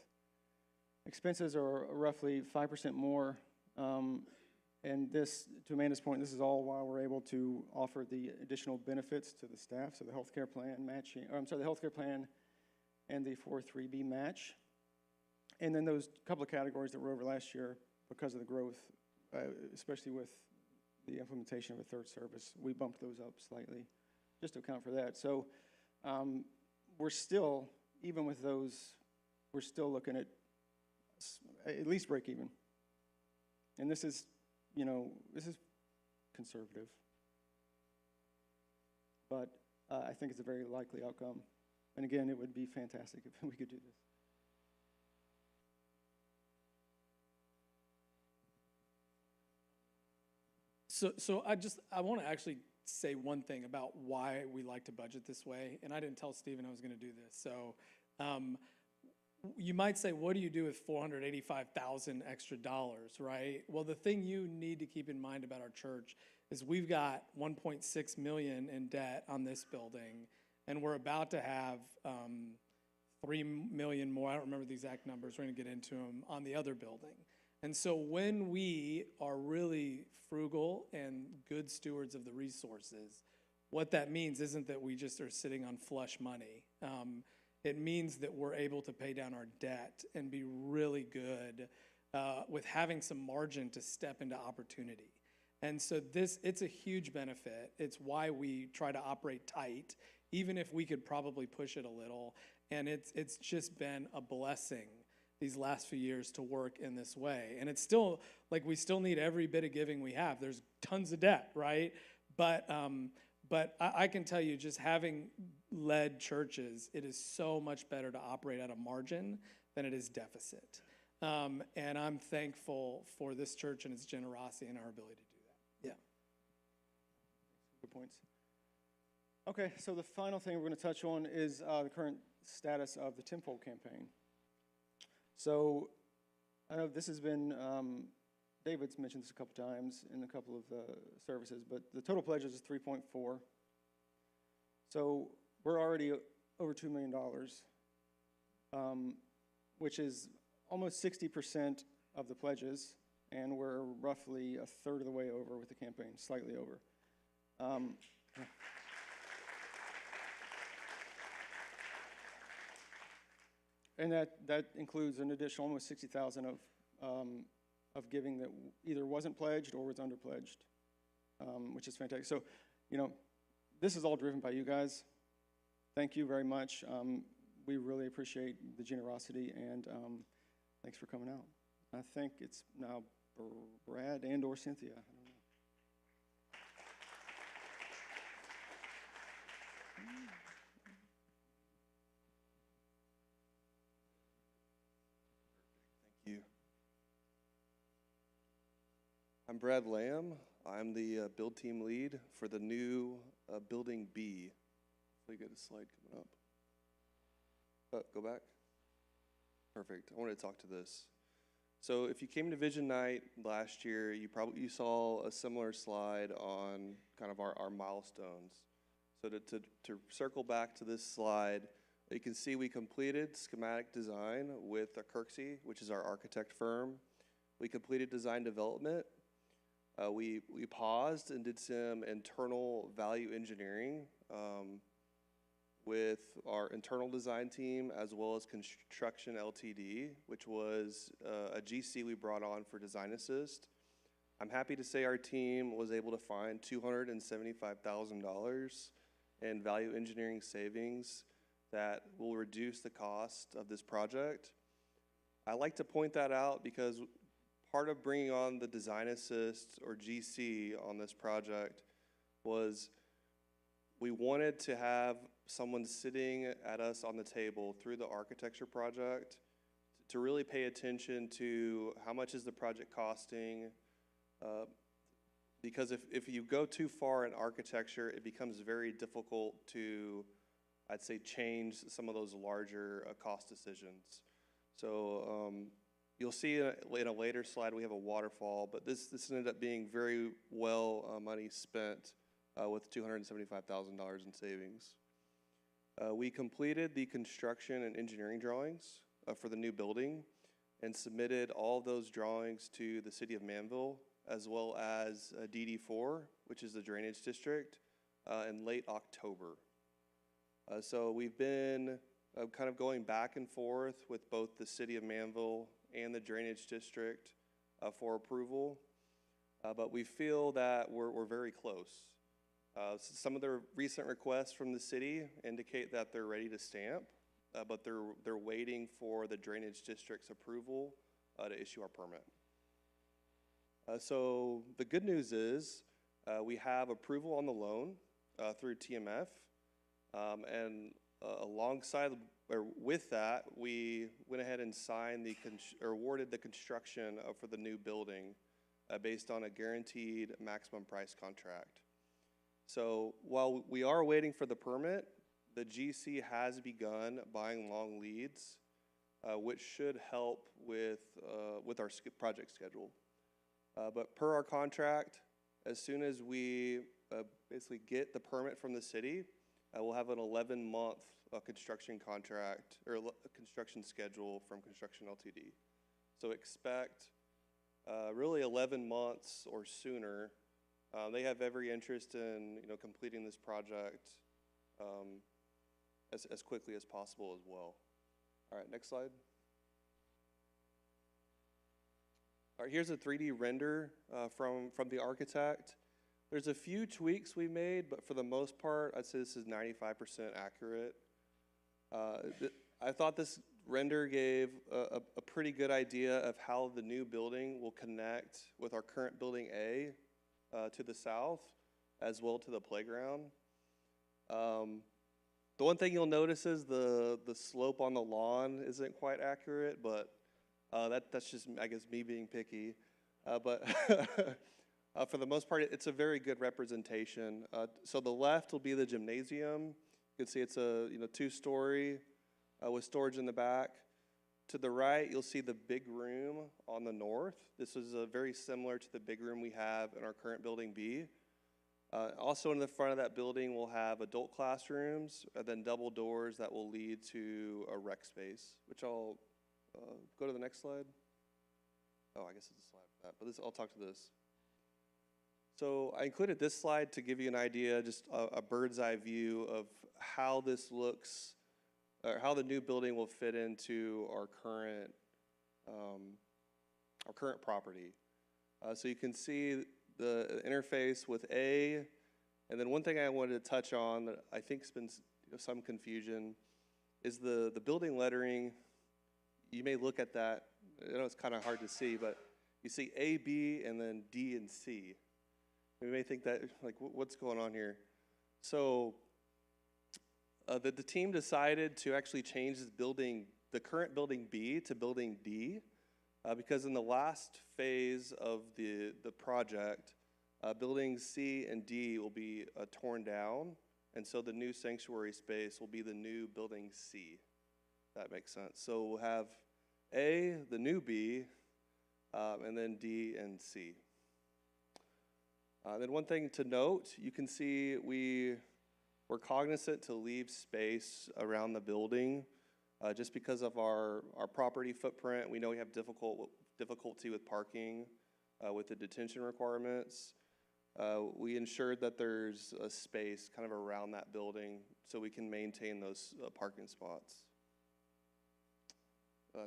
Expenses are roughly 5% more, and this, to Amanda's point, this is all while we're able to offer the additional benefits to the staff, so the healthcare plan matching, the healthcare plan and the 403B match. And then those couple of categories that were over last year because of the growth, especially with the implementation of a third service, we bumped those up slightly just to account for that. So we're still, even with those, we're still looking at least break even. And this is conservative. But I think it's a very likely outcome. And again, it would be fantastic if we could do this. So I want to actually say one thing about why we like to budget this way, and I didn't tell Stephen I was going to do this. So you might say, what do you do with $485,000 extra dollars, right? Well, the thing you need to keep in mind about our church is we've got $1.6 million in debt on this building, and we're about to have $3 million more. I don't remember the exact numbers. We're going to get into them on the other building. And so when we are really frugal and good stewards of the resources, what that means isn't that we just are sitting on flush money. It means that we're able to pay down our debt and be really good with having some margin to step into opportunity. And so it's a huge benefit. It's why we try to operate tight, even if we could probably push it a little. And it's just been a blessing these last few years to work in this way. And it's still, like, we still need every bit of giving we have. There's tons of debt, right? But I can tell you, just having led churches, it is so much better to operate at a margin than it is deficit. And I'm thankful for this church and its generosity and our ability to do that. Yeah. Good points. Okay, so the final thing we're going to touch on is the current status of the Tenfold campaign. So I know this has been, David's mentioned this a couple times in a couple of services, but the total pledges is 3.4. So we're already over $2 million, which is almost 60% of the pledges, and we're roughly a third of the way over with the campaign, slightly over. And that includes an additional almost 60,000 of giving that either wasn't pledged or was underpledged, which is fantastic. So, this is all driven by you guys. Thank you very much. We really appreciate the generosity, and thanks for coming out. I think it's now Brad and or Cynthia. I don't know. Thank you. I'm Brad Lamb. I'm the build team lead for the new Building B. Hopefully get a slide coming up. Go back. Perfect. I wanted to talk to this. So if you came to Vision Night last year, you saw a similar slide on kind of our milestones. So to circle back to this slide, you can see we completed schematic design with Kirksey, which is our architect firm. We completed design development. We paused and did some internal value engineering with our internal design team, as well as Construction Ltd., which was a GC we brought on for Design Assist. I'm happy to say our team was able to find $275,000 in value engineering savings that will reduce the cost of this project. I like to point that out because part of bringing on the Design Assist or GC on this project was we wanted to have someone sitting at us on the table through the architecture project to really pay attention to how much is the project costing, because if you go too far in architecture, it becomes very difficult to, I'd say, change some of those larger cost decisions. So you'll see in a later slide we have a waterfall, but this ended up being very well money spent with $275,000 in savings. We completed the construction and engineering drawings for the new building and submitted all of those drawings to the city of Manville, as well as DD4, which is the drainage district, in late October. So we've been kind of going back and forth with both the city of Manville and the drainage district for approval, but we feel that we're very close. Some of the recent requests from the city indicate that they're ready to stamp, but they're waiting for the drainage district's approval to issue our permit. So the good news is we have approval on the loan through TMF, and alongside or with that, we went ahead and signed awarded the construction for the new building based on a guaranteed maximum price contract. So while we are waiting for the permit, the GC has begun buying long leads, which should help with our project schedule. But per our contract, as soon as we basically get the permit from the city, we'll have an 11-month construction contract or construction schedule from Construction Ltd. So expect really 11 months or sooner. They have every interest in, completing this project as quickly as possible as well. All right, next slide. All right, here's a 3D render from the architect. There's a few tweaks we made, but for the most part, I'd say this is 95% accurate. I thought this render gave a pretty good idea of how the new building will connect with our current building A to the south, as well to the playground. The one thing you'll notice is the slope on the lawn isn't quite accurate, but that's just, I guess, me being picky. But for the most part, it's a very good representation. So the left will be the gymnasium. You can see it's a 2-story with storage in the back. To the right, you'll see the big room on the north. This is very similar to the big room we have in our current building B. Also in the front of that building, we'll have adult classrooms and then double doors that will lead to a rec space, which I'll go to the next slide. Oh, I guess it's a slide for that, but I'll talk to this. So I included this slide to give you an idea, just a bird's eye view of how this looks, or how the new building will fit into our current property. So you can see the interface with A, and then one thing I wanted to touch on that I think has been some confusion is the building lettering. You may look at that, I know it's kind of hard to see, but you see A, B, and then D and C. You may think that, like, what's going on here? So the team decided to actually change this building, the current building B, to building D, because in the last phase of the project, buildings C and D will be torn down, and so the new sanctuary space will be the new building C. That makes sense. So we'll have A, the new B, and then D and C. Then one thing to note, you can see we're cognizant to leave space around the building just because of our property footprint. We know we have difficulty with parking with the detention requirements. We ensured that there's a space kind of around that building so we can maintain those parking spots.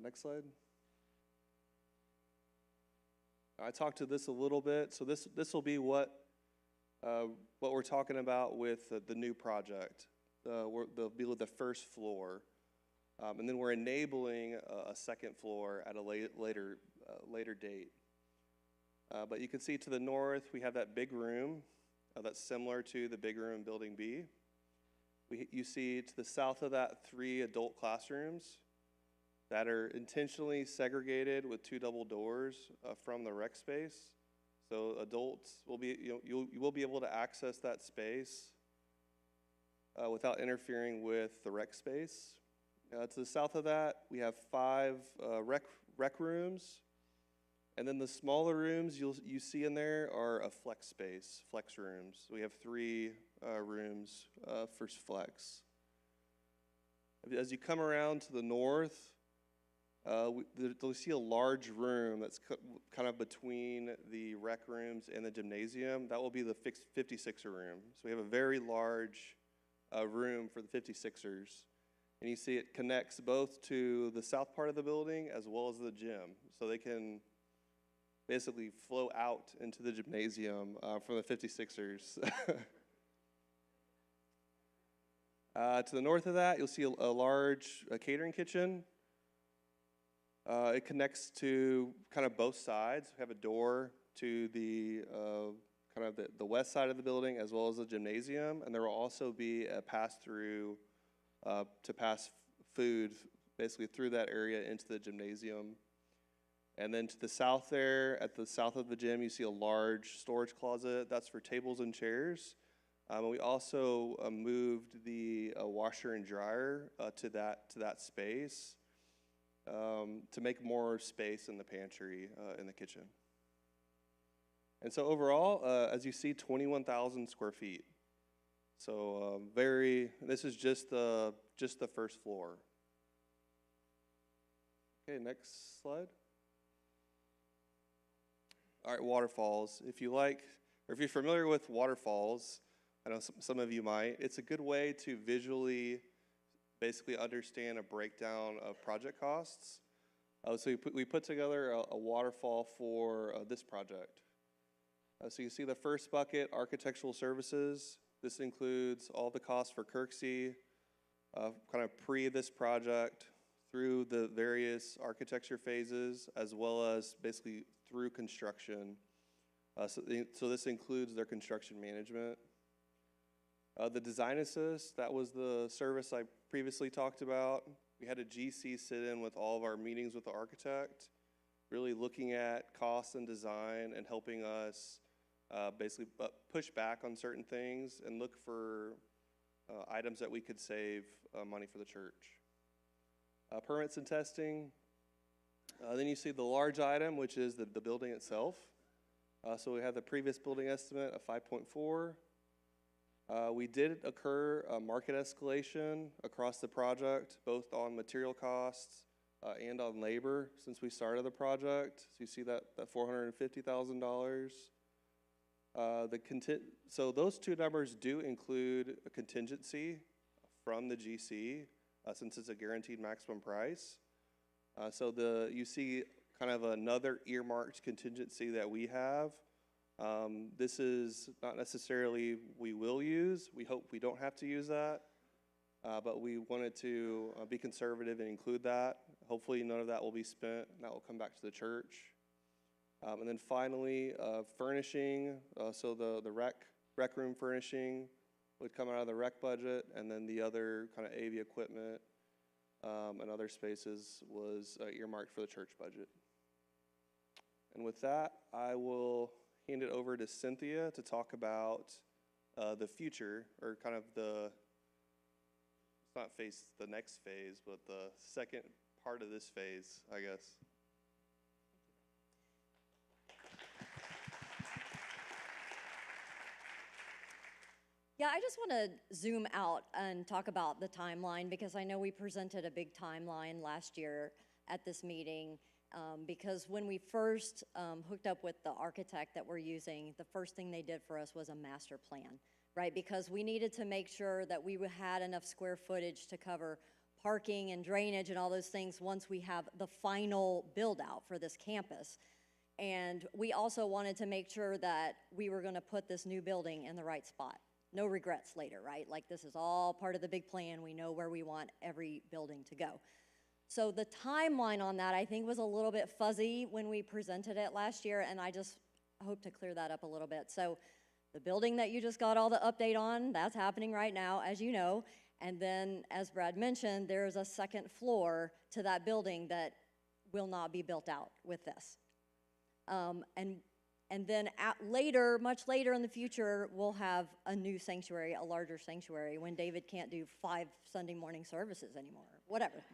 Next slide. I talked to this a little bit, so this will be what we're talking about with the new project. They'll be with the first floor, and then we're enabling a second floor at a later date. But you can see to the north we have that big room that's similar to the big room in Building B. You see to the south of that 3 adult classrooms that are intentionally segregated with 2 double doors from the rec space. So adults will be, you will be able to access that space without interfering with the rec space. To the south of that, we have 5 rec rooms, and then the smaller rooms you see in there are a flex rooms. We have 3 rooms for flex. As you come around to the north, you'll see a large room that's kind of between the rec rooms and the gymnasium. That will be the 56er room. So we have a very large room for the 56ers. And you see it connects both to the south part of the building as well as the gym. So they can basically flow out into the gymnasium from the 56ers. To the north of that, you'll see a large catering kitchen. It connects to kind of both sides. We have a door to the kind of the west side of the building as well as the gymnasium, and there will also be a pass-through to pass food basically through that area into the gymnasium. And then to the south there, at the south of the gym, you see a large storage closet. That's for tables and chairs. We also moved the washer and dryer to that space to make more space in the pantry in the kitchen. And so overall, as you see, 21,000 square feet. So this is just the first floor. Okay, next slide. All right, waterfalls. If you like, or if you're familiar with waterfalls, I know some of you might, it's a good way to visually basically understand a breakdown of project costs. So we put together a waterfall for this project. So you see the first bucket, architectural services. This includes all the costs for Kirksey, kind of pre this project, through the various architecture phases, as well as basically through construction. So this includes their construction management. The design assist, that was the service I previously talked about. We had a GC sit in with all of our meetings with the architect, really looking at costs and design and helping us basically push back on certain things and look for items that we could save money for the church. Permits and testing. Then you see the large item, which is the building itself. So we have the previous building estimate of 5.4. We did occur a market escalation across the project, both on material costs and on labor since we started the project. So you see that $450,000. So those two numbers do include a contingency from the GC since it's a guaranteed maximum price. So you see kind of another earmarked contingency that we have. This is not necessarily we will use. We hope we don't have to use that. But we wanted to be conservative and include that. Hopefully none of that will be spent, and that will come back to the church. And then finally, furnishing. So the rec room furnishing would come out of the rec budget, and then the other kind of AV equipment and other spaces was earmarked for the church budget. And with that, I will hand it over to Cynthia to talk about the future, or kind of it's not the next phase, but the second part of this phase, I guess. Yeah, I just want to zoom out and talk about the timeline, because I know we presented a big timeline last year at this meeting, because when we first hooked up with the architect that we're using, the first thing they did for us was a master plan, right? Because we needed to make sure that we had enough square footage to cover parking and drainage and all those things once we have the final build out for this campus. And we also wanted to make sure that we were going to put this new building in the right spot. No regrets later, right? Like, this is all part of the big plan. We know where we want every building to go. So the timeline on that, I think, was a little bit fuzzy when we presented it last year, and I just hope to clear that up a little bit. So the building that you just got all the update on, that's happening right now, as you know. And then, as Brad mentioned, there's a second floor to that building that will not be built out with this. And then later, much later in the future, we'll have a new sanctuary, a larger sanctuary, when David can't do 5 Sunday morning services anymore, whatever.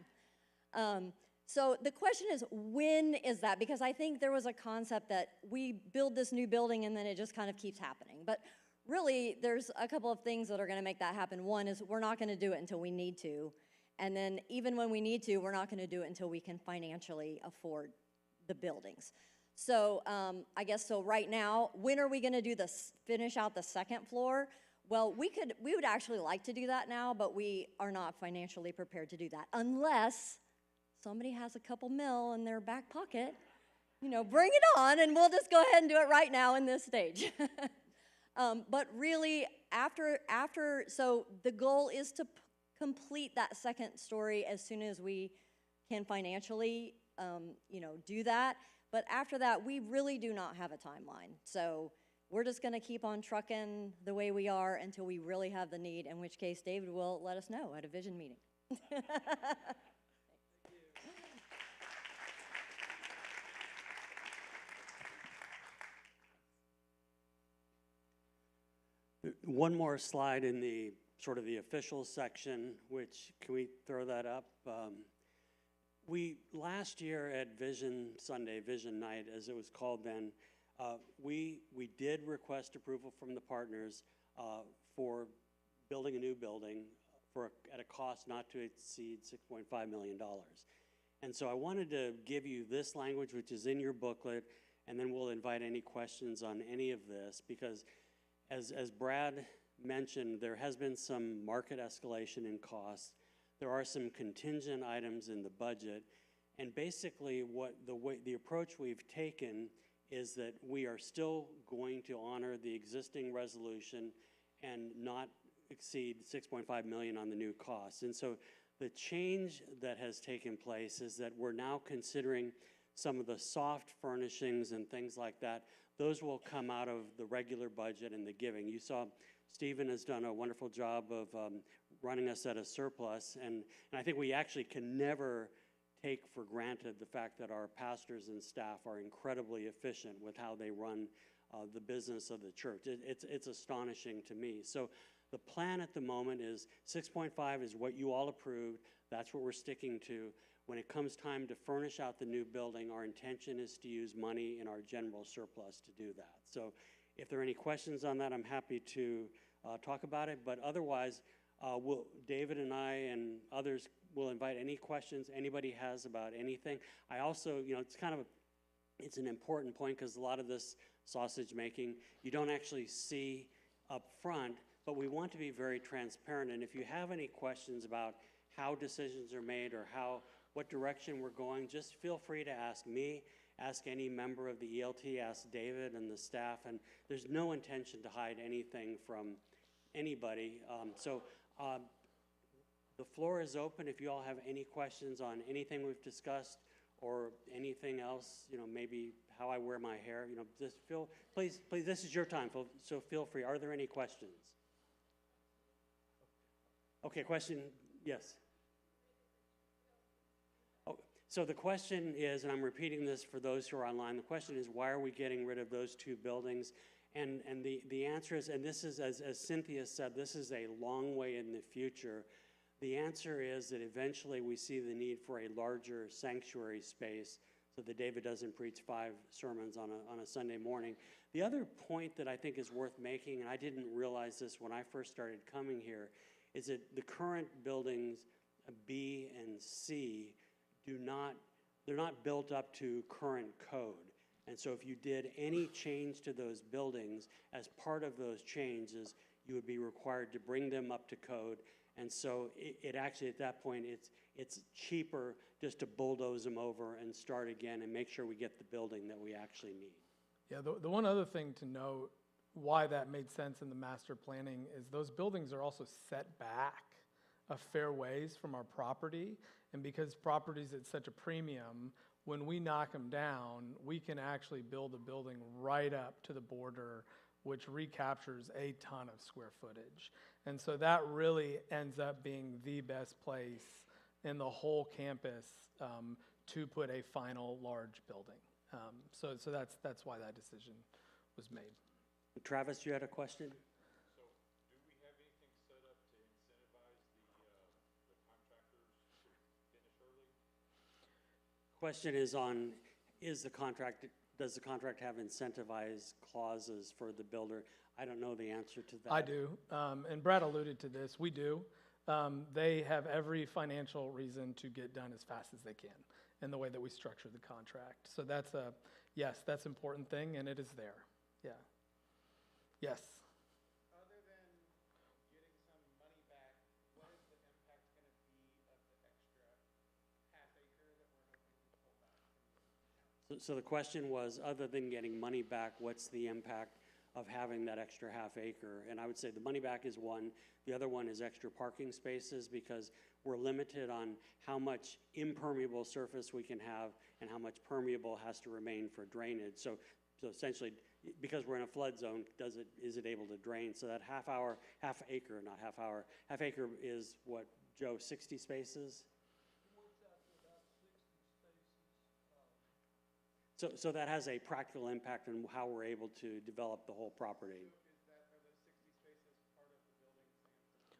So the question is, when is that? Because I think there was a concept that we build this new building and then it just kind of keeps happening. But really, there's a couple of things that are going to make that happen. One is we're not going to do it until we need to. And then even when we need to, we're not going to do it until we can financially afford the buildings. So I guess, so right now, when are we going to do this, finish out the second floor? Well, we would actually like to do that now, but we are not financially prepared to do that unless somebody has a couple mil in their back pocket. You know, bring it on, and we'll just go ahead and do it right now in this stage. But really, so the goal is to complete that second story as soon as we can financially, do that. But after that, we really do not have a timeline. So we're just going to keep on trucking the way we are until we really have the need, in which case David will let us know at a vision meeting. One more slide in the sort of the official section, which, can we throw that up? Last year at Vision Sunday, Vision Night, as it was called then, we did request approval from the partners for building a new building at a cost not to exceed $6.5 million. And so I wanted to give you this language, which is in your booklet, and then we'll invite any questions on any of this, because as Brad mentioned, there has been some market escalation in costs. There are some contingent items in the budget, and basically the approach we've taken is that we are still going to honor the existing resolution and not exceed 6.5 million on the new costs. And so the change that has taken place is that we're now considering some of the soft furnishings and things like that. Those will come out of the regular budget and the giving. You saw Stephen has done a wonderful job of running us at a surplus, and I think we actually can never take for granted the fact that our pastors and staff are incredibly efficient with how they run the business of the church. It's astonishing to me. So the plan at the moment is 6.5 is what you all approved. That's what we're sticking to. When it comes time to furnish out the new building, our intention is to use money in our general surplus to do that. So if there are any questions on that, I'm happy to talk about it. But otherwise, David and I and others will invite any questions anybody has about anything. I also, it's an important point, because a lot of this sausage making, you don't actually see up front, but we want to be very transparent. And if you have any questions about how decisions are made or what direction we're going, just feel free to ask me, ask any member of the ELT, ask David and the staff, and there's no intention to hide anything from anybody. The floor is open if you all have any questions on anything we've discussed or anything else, maybe how I wear my hair, just please, this is your time, so feel free. Are there any questions? Okay, question, yes. Oh, so the question is, and I'm repeating this for those who are online, the question is, why are we getting rid of those two buildings? And the answer is, and this is, as Cynthia said, this is a long way in the future. The answer is that eventually we see the need for a larger sanctuary space so that David doesn't preach 5 sermons on a Sunday morning. The other point that I think is worth making, and I didn't realize this when I first started coming here, is that the current buildings, B and C, they're not built up to current code. And so if you did any change to those buildings, as part of those changes, you would be required to bring them up to code. And so it actually, at that point, it's cheaper just to bulldoze them over and start again and make sure we get the building that we actually need. Yeah, the one other thing to note why that made sense in the master planning is those buildings are also set back a fair ways from our property. And because property's at such a premium, when we knock them down, we can actually build a building right up to the border, which recaptures a ton of square footage. And so that really ends up being the best place in the whole campus to put a final large building. So that's why that decision was made. Travis, you had a question? So do we have anything set up to incentivize the contractors to finish early? Question is does the contract have incentivized clauses for the builder? I don't know the answer to that. I do, and Brad alluded to this, we do. They have every financial reason to get done as fast as they can in the way that we structure the contract. So that's yes, that's an important thing, and it is there, yeah. Yes? Other than getting some money back, what is the impact going to be of the extra half acre that we're hoping to pull back? So the question was, other than getting money back, what's the impact of having that extra half acre? And I would say the money back is one. The other one is extra parking spaces, because we're limited on how much impermeable surface we can have and how much permeable has to remain for drainage. So essentially, because we're in a flood zone, is it able to drain? So that half acre is what, Joe, 60 spaces? So that has a practical impact on how we're able to develop the whole property. Are those 60 spaces part of the building plan for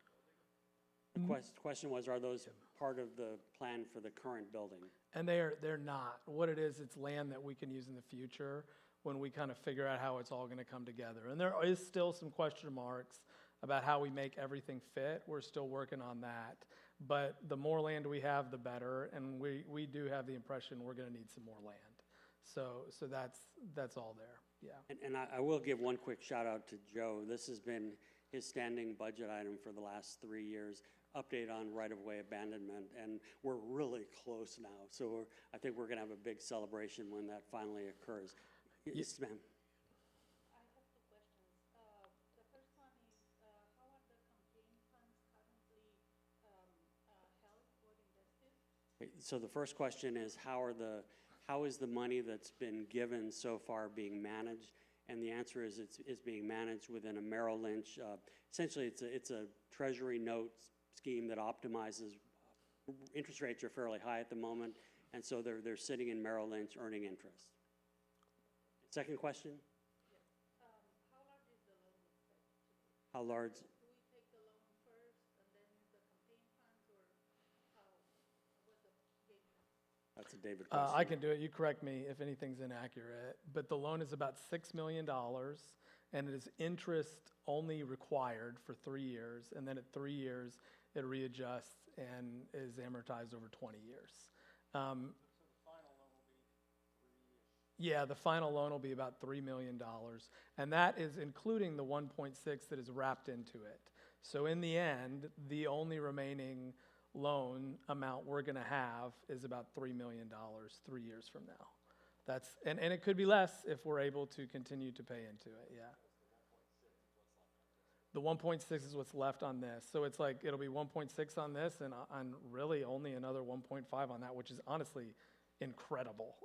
the building? The question was, are those part of the plan for the current building? And they're not. What it is, it's land that we can use in the future when we kind of figure out how it's all going to come together. And there is still some question marks about how we make everything fit. We're still working on that. But the more land we have, the better. And we do have the impression we're going to need some more land. So that's all there, yeah. And I will give one quick shout out to Joe. This has been his standing budget item for the last 3 years, update on right-of-way abandonment, and we're really close now. So I think we're gonna have a big celebration when that finally occurs. Yes, ma'am. I have two questions. The first one is, how are the campaign funds currently held or invested? So the first question is, how is the money that's been given so far being managed? And the answer is it's being managed within a Merrill Lynch, essentially it's a treasury note scheme that optimizes, interest rates are fairly high at the moment, and so they're sitting in Merrill Lynch earning interest. Second question? How large is the loan expected? How large? Do we take the loan first and then the campaign funds, or how, what's the game plan? That's a David question. I can do it. You correct me if anything's inaccurate. But the loan is about $6 million, and it is interest only required for 3 years. And then at 3 years, it readjusts and is amortized over 20 years. Yeah, the final loan will be about $3 million. And that is including the 1.6 that is wrapped into it. So in the end, the only remaining loan amount we're going to have is about $3 million 3 years from now. That's and it could be less if we're able to continue to pay into it, yeah. The 1.6 is what's left on this. So it's like it'll be 1.6 on this and on really only another 1.5 on that, which is honestly incredible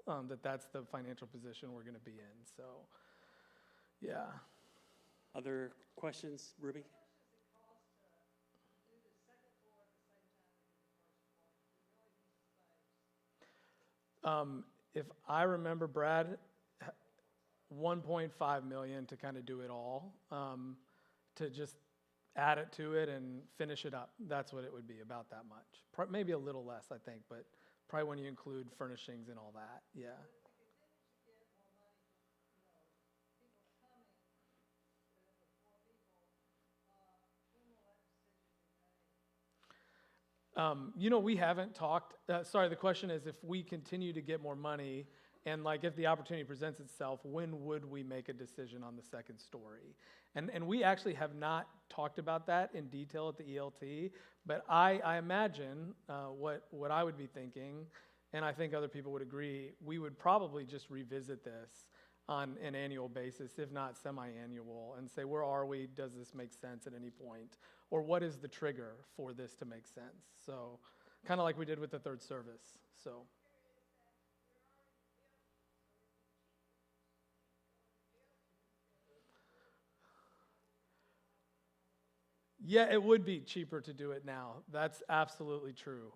that's the financial position we're going to be in. So, yeah. Other questions, Ruby? If I remember, Brad, 1.5 million to kind of do it all, to just add it to it and finish it up. That's what it would be, about that much. Maybe a little less, I think, but probably when you include furnishings and all that, yeah. We haven't talked, sorry, the question is if we continue to get more money and like if the opportunity presents itself, when would we make a decision on the second story? And we actually have not talked about that in detail at the ELT, but I imagine what I would be thinking, and I think other people would agree, we would probably just revisit this on an annual basis, if not semi-annual, and say, where are we? Does this make sense at any point? Or what is the trigger for this to make sense? So kind of like we did with the third service, so. Yeah, it would be cheaper to do it now. That's absolutely true.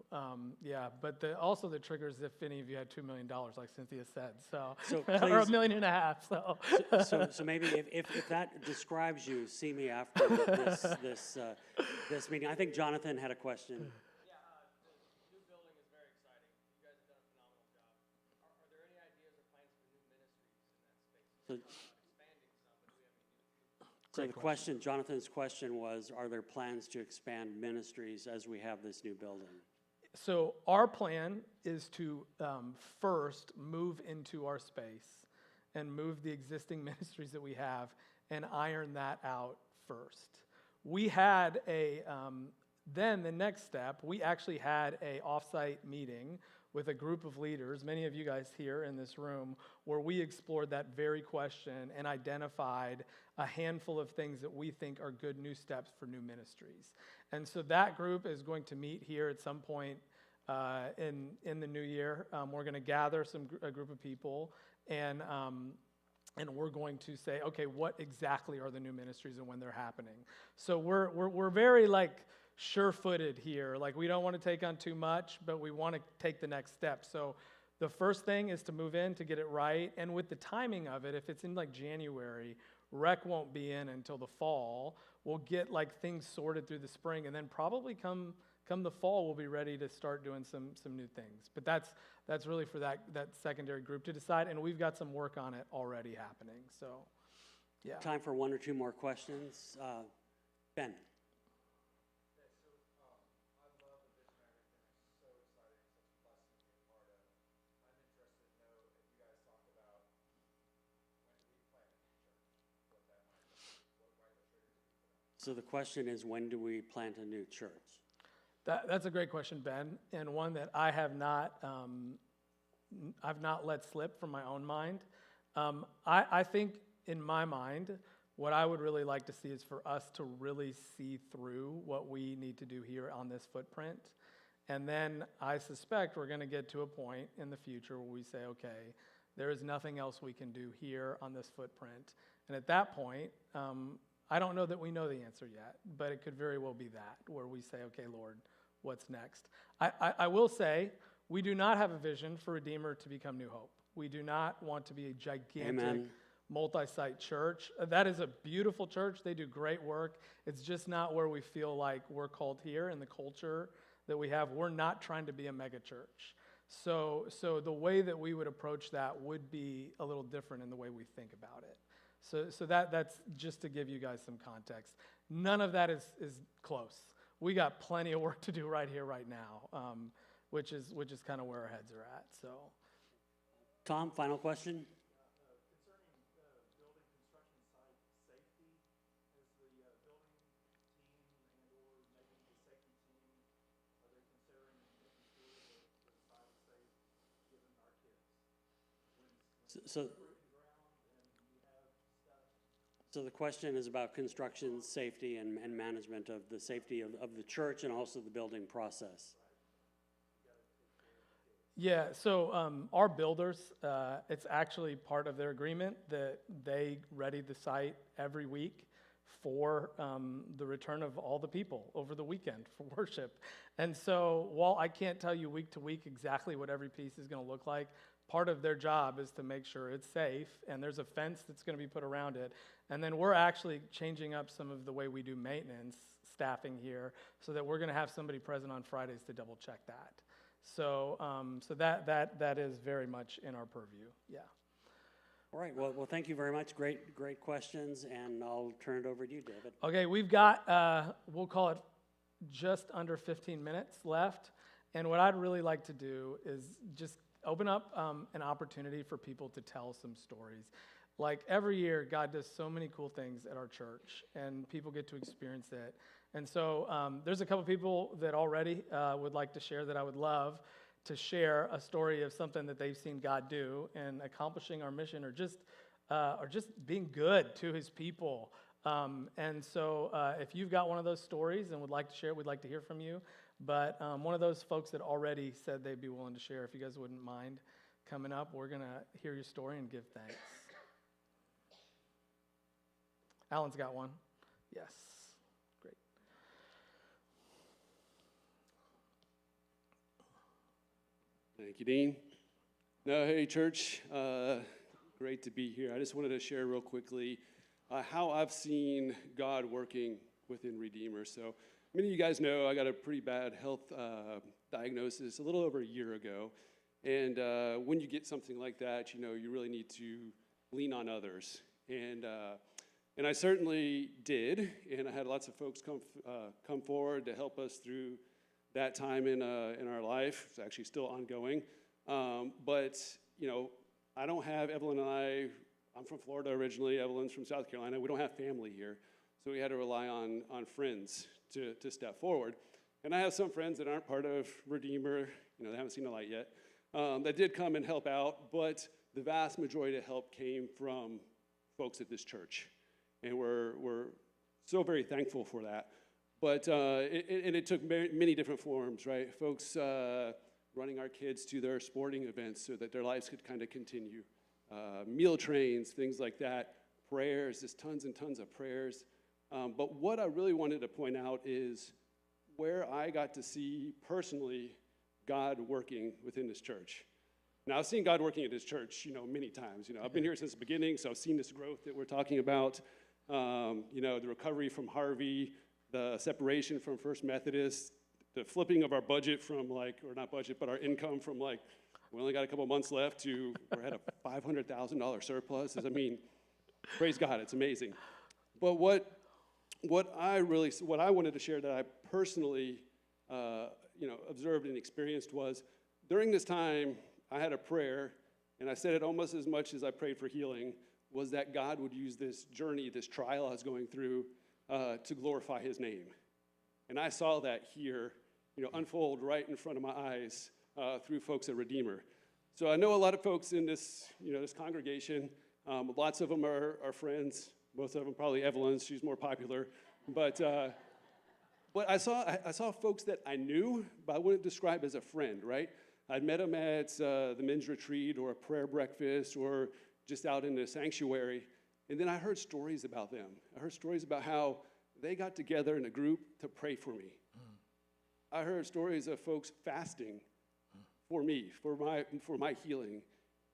Yeah, but also the triggers if any of you had $2 million, like Cynthia said, so or $1.5 million. So maybe if that describes you, see me after this meeting. I think Jonathan had a question. Yeah, the new building is very exciting. You guys have done a phenomenal job. Are there any ideas or plans for new ministries in that space? So the question, Jonathan's question was, are there plans to expand ministries as we have this new building? So our plan is to first move into our space and move the existing ministries that we have and iron that out first. We had then the next step, we actually had a offsite meeting with a group of leaders, many of you guys here in this room, where we explored that very question and identified a handful of things that we think are good new steps for new ministries. And so that group is going to meet here at some point in the new year. We're going to gather a group of people and we're going to say, okay, what exactly are the new ministries and when they're happening? So we're very sure-footed here. Like we don't want to take on too much, but we want to take the next step. So the first thing is to move in to get it right. And with the timing of it, if it's in January, rec won't be in until the fall. We'll get things sorted through the spring, and then probably come the fall, we'll be ready to start doing some new things. But that's really for that secondary group to decide, and we've got some work on it already happening. So, yeah. Time for one or two more questions. Ben. So So the question is, when do we plant a new church? That's a great question, Ben, and one that I have not, I've not let slip from my own mind. I think in my mind, what I would really like to see is for us to really see through what we need to do here on this footprint. And then I suspect we're going to get to a point in the future where we say, okay, there is nothing else we can do here on this footprint. And at that point, I don't know that we know the answer yet, but it could very well be that, where we say, okay, Lord, what's next? I will say, we do not have a vision for Redeemer to become New Hope. We do not want to be a gigantic Amen. multi-site church. That is a beautiful church. They do great work. It's just not where we feel like we're called here in the culture that we have. We're not trying to be a mega church. So the way that we would approach that would be a little different in the way we think about it. So that's just to give you guys some context. None of that is close. We got plenty of work to do right here, right now, which is kind of where our heads are at. So, Tom, final question? So the question is about construction safety and management of the safety of the church and also the building process. yeah, so our builders, it's actually part of their agreement that they ready the site every week for the return of all the people over the weekend for worship. And so while I can't tell you week to week exactly what every piece is going to look like, part of their job is to make sure it's safe, and there's a fence that's going to be put around it. And then we're actually changing up some of the way we do maintenance staffing here so that we're going to have somebody present on Fridays to double check that. So that is very much in our purview, yeah. All right, well, thank you very much. Great questions, and I'll turn it over to you, David. Okay, we've got, we'll call it just under 15 minutes left. And what I'd really like to do is just open up an opportunity for people to tell some stories. Like every year, God does so many cool things at our church, and people get to experience it. And so there's a couple people that already would like to share that I would love to share a story of something that they've seen God do in accomplishing our mission or just being good to his people. And so if you've got one of those stories and would like to share it, we'd like to hear from you. But one of those folks that already said they'd be willing to share, if you guys wouldn't mind coming up, we're going to hear your story and give thanks. Alan's got one. Yes. Great. Thank you, Dean. No, hey, church. Great to be here. I just wanted to share real quickly how I've seen God working within Redeemer. So many of you guys know I got a pretty bad health diagnosis a little over a year ago. And when you get something like that, you know, you really need to lean on others. And I certainly did, and I had lots of folks come forward to help us through that time in our life. It's actually still ongoing. But, you know, I don't have, Evelyn and I'm from Florida originally, Evelyn's from South Carolina. We don't have family here, so we had to rely on friends to step forward. And I have some friends that aren't part of Redeemer, you know, they haven't seen the light yet, that did come and help out, but the vast majority of help came from folks at this church. And we're so very thankful for that. But it took many different forms, right? Folks running our kids to their sporting events so that their lives could kind of continue. Meal trains, things like that. Prayers, just tons and tons of prayers. But what I really wanted to point out is where I got to see personally God working within this church. Now, I've seen God working at this church, you know, many times. You know, I've been here since the beginning, so I've seen this growth that we're talking about. You know, the recovery from Harvey, the separation from First Methodist, the flipping of our budget from or not budget, but our income from we only got a couple months left to we're at a $500,000 surplus. I mean, praise God, it's amazing. But what I wanted to share that I personally, you know, observed and experienced was during this time, I had a prayer, and I said it almost as much as I prayed for healing, was that God would use this journey, this trial I was going through, to glorify his name. And I saw that here, unfold right in front of my eyes through folks at Redeemer. So I know a lot of folks in this, this congregation. Lots of them are friends. Most of them probably Evelyn's. She's more popular. But I saw folks that I knew, but I wouldn't describe as a friend, right? I'd met them at the men's retreat or a prayer breakfast or just out in the sanctuary. And then I heard stories about them. I heard stories about how they got together in a group to pray for me. I heard stories of folks fasting for me, for my healing.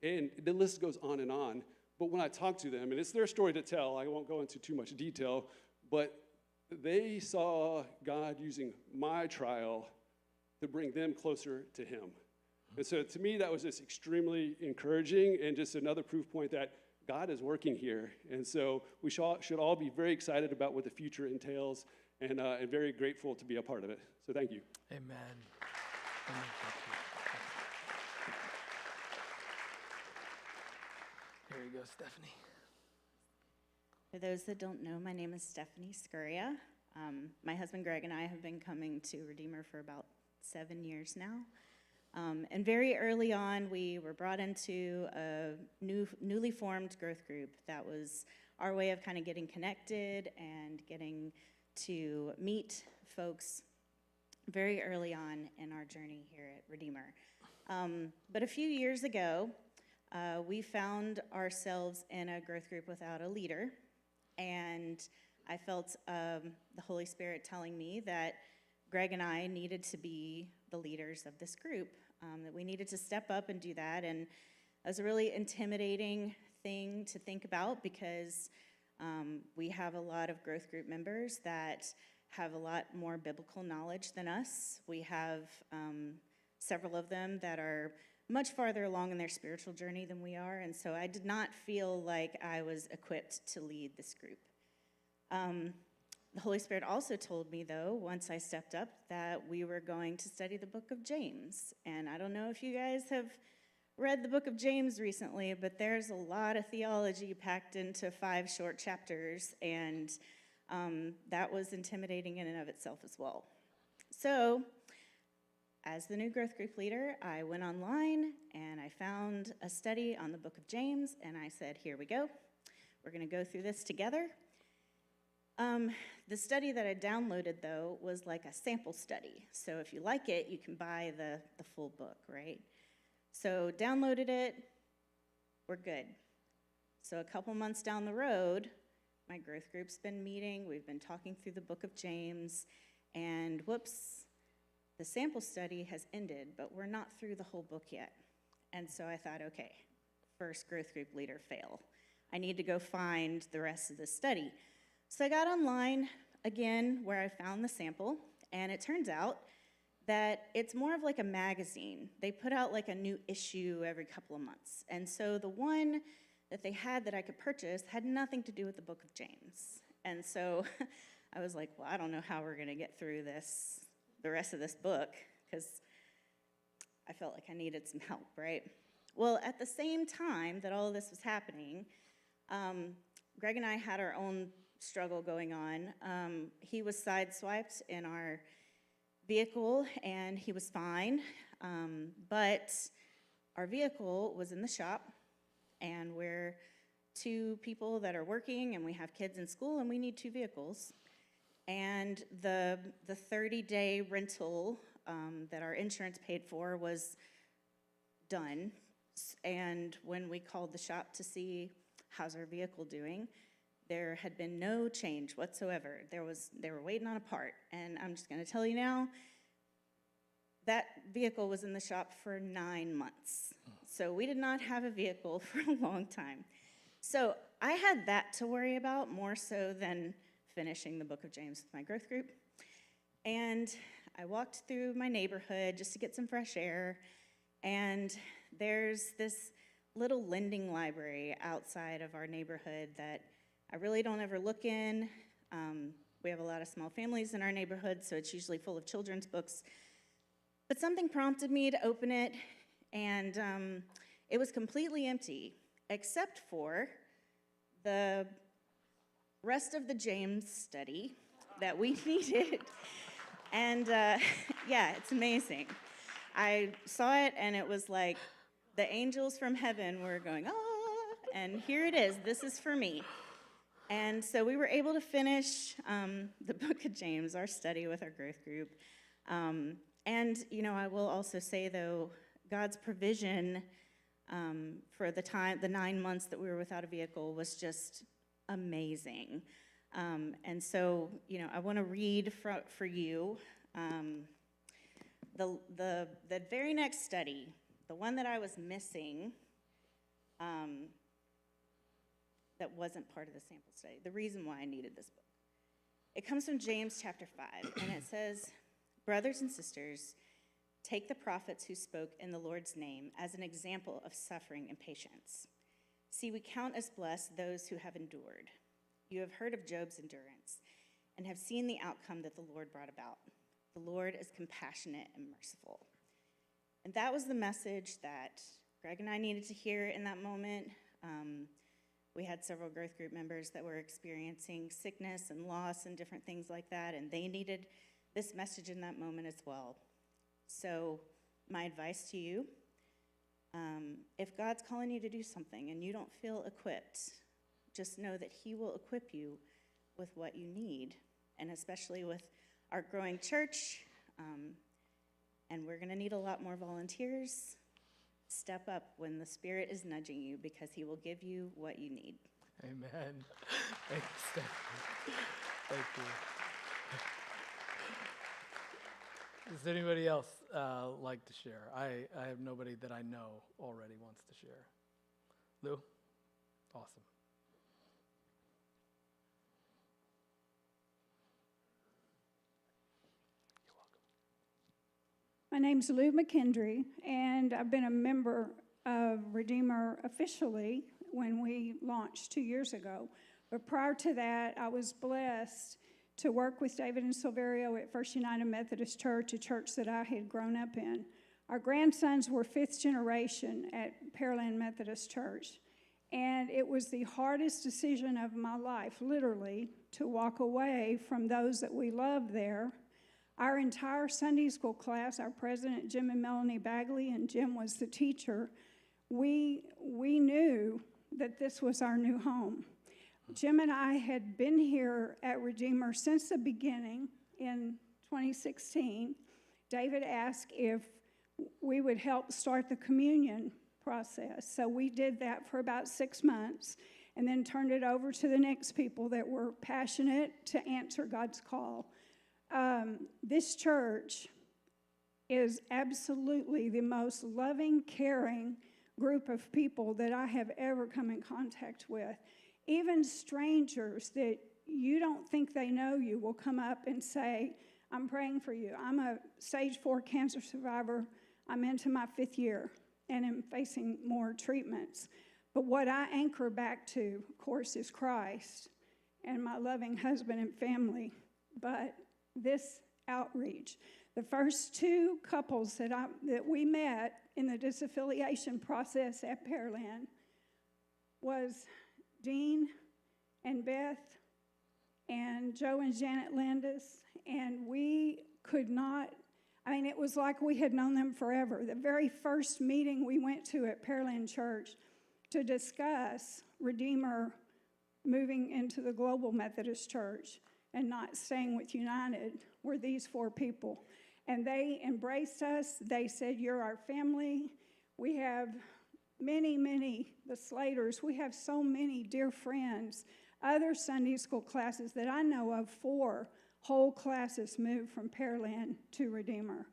And the list goes on and on. But when I talk to them, and it's their story to tell, I won't go into too much detail, but they saw God using my trial to bring them closer to him. And so to me, that was just extremely encouraging and just another proof point that God is working here. And so we should all be very excited about what the future entails and very grateful to be a part of it. So thank you. Amen. Here you go, Stephanie. For those that don't know, my name is Stephanie Scurria. My husband Greg and I have been coming to Redeemer for about 7 years now. And very early on, we were brought into a newly formed growth group. That was our way of kind of getting connected and getting to meet folks very early on in our journey here at Redeemer. But a few years ago, we found ourselves in a growth group without a leader. And I felt the Holy Spirit telling me that Greg and I needed to be the leaders of this group, that we needed to step up and do that. And it was a really intimidating thing to think about because we have a lot of growth group members that have a lot more biblical knowledge than us. We have several of them that are much farther along in their spiritual journey than we are, and so I did not feel like I was equipped to lead this group. The Holy Spirit also told me, though, once I stepped up, that we were going to study the book of James. And I don't know if you guys have read the book of James recently, but there's a lot of theology packed into 5 short chapters, and that was intimidating in and of itself as well. So, as the new growth group leader, I went online and I found a study on the book of James, and I said, here we go. We're going to go through this together. The study that I downloaded, though, was like a sample study. So if you like it, you can buy the full book, right? So downloaded it, we're good. So a couple months down the road, my growth group's been meeting, we've been talking through the book of James, and whoops, the sample study has ended, but we're not through the whole book yet. And so I thought, okay, first growth group leader fail. I need to go find the rest of the study. So I got online again where I found the sample, and it turns out that it's more of like a magazine. They put out like a new issue every couple of months. And so the one that they had that I could purchase had nothing to do with the book of James. And so I was like, well, I don't know how we're going to get through the rest of this book, because I felt like I needed some help, right? Well, at the same time that all of this was happening, Greg and I had our own struggle going on. He was sideswiped in our vehicle, and he was fine, but our vehicle was in the shop, and we're 2 people that are working, and we have kids in school, and we need 2 vehicles. And the 30-day rental that our insurance paid for was done. And when we called the shop to see how's our vehicle doing, there had been no change whatsoever. They were waiting on a part. And I'm just going to tell you now, that vehicle was in the shop for 9 months. So we did not have a vehicle for a long time. So I had that to worry about more so than finishing the book of James with my growth group. And I walked through my neighborhood just to get some fresh air, and there's this little lending library outside of our neighborhood that I really don't ever look in. We have a lot of small families in our neighborhood, so it's usually full of children's books. But something prompted me to open it, and it was completely empty, except for the rest of the James study that we needed. And yeah, it's amazing. I saw it and it was like the angels from heaven were going, ah, and here it is. This is for me. And so we were able to finish the book of James, our study with our growth group. And, you know, I will also say, though, God's provision for the 9 months that we were without a vehicle was just amazing. And so, you know, I want to read for you the very next study, the one that I was missing, that wasn't part of the sample study, the reason why I needed this book. It comes from James chapter 5, and it says, "Brothers and sisters, take the prophets who spoke in the Lord's name as an example of suffering and patience. See, we count as blessed those who have endured. You have heard of Job's endurance and have seen the outcome that the Lord brought about. The Lord is compassionate and merciful." And that was the message that Greg and I needed to hear in that moment. We had several growth group members that were experiencing sickness and loss and different things like that, and they needed this message in that moment as well. So my advice to you, if God's calling you to do something and you don't feel equipped, just know that he will equip you with what you need, and especially with our growing church, and we're going to need a lot more volunteers. Step up when the Spirit is nudging you, because he will give you what you need. Amen. Thank you, Stephanie. Thank you. Does anybody else like to share? I have nobody that I know already wants to share. Lou? Awesome. My name's Lou McKendry, and I've been a member of Redeemer officially when we launched 2 years ago. But prior to that, I was blessed to work with David and Silverio at First United Methodist Church, a church that I had grown up in. Our grandsons were 5th generation at Pearland Methodist Church, and it was the hardest decision of my life, literally, to walk away from those that we loved there. Our entire Sunday school class, our president, Jim and Melanie Bagley, and Jim was the teacher, we knew that this was our new home. Jim and I had been here at Redeemer since the beginning in 2016. David asked if we would help start the communion process. So we did that for about 6 months and then turned it over to the next people that were passionate to answer God's call. This church is absolutely the most loving, caring group of people that I have ever come in contact with. Even strangers that you don't think they know you will come up and say, "I'm praying for you. I'm a stage 4 cancer survivor. I'm into my 5th year and am facing more treatments." But what I anchor back to, of course, is Christ and my loving husband and family. But this outreach, the first 2 couples that we met in the disaffiliation process at Pearland was Dean and Beth and Joe and Janet Landis, and we could not, it was like we had known them forever. The very first meeting we went to at Pearland Church to discuss Redeemer moving into the Global Methodist Church and not staying with United were these 4 people. And they embraced us. They said, "You're our family." We have many, the Slaters, we have so many dear friends. Other Sunday school classes that I know of, 4 whole classes moved from Pearland to Redeemer.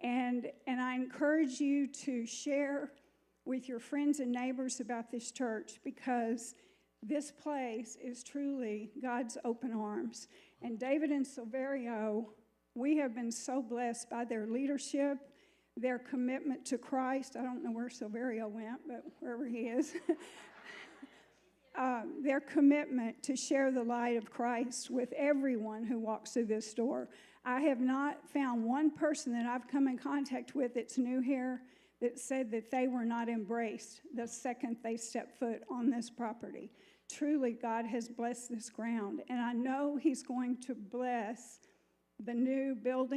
And I encourage you to share with your friends and neighbors about this church, because this place is truly God's open arms. And David and Silverio, we have been so blessed by their leadership, their commitment to Christ. I don't know where Silverio went, but wherever he is. Their commitment to share the light of Christ with everyone who walks through this door. I have not found one person that I've come in contact with that's new here that said that they were not embraced the second they stepped foot on this property. Truly, God has blessed this ground, and I know He's going to bless the new building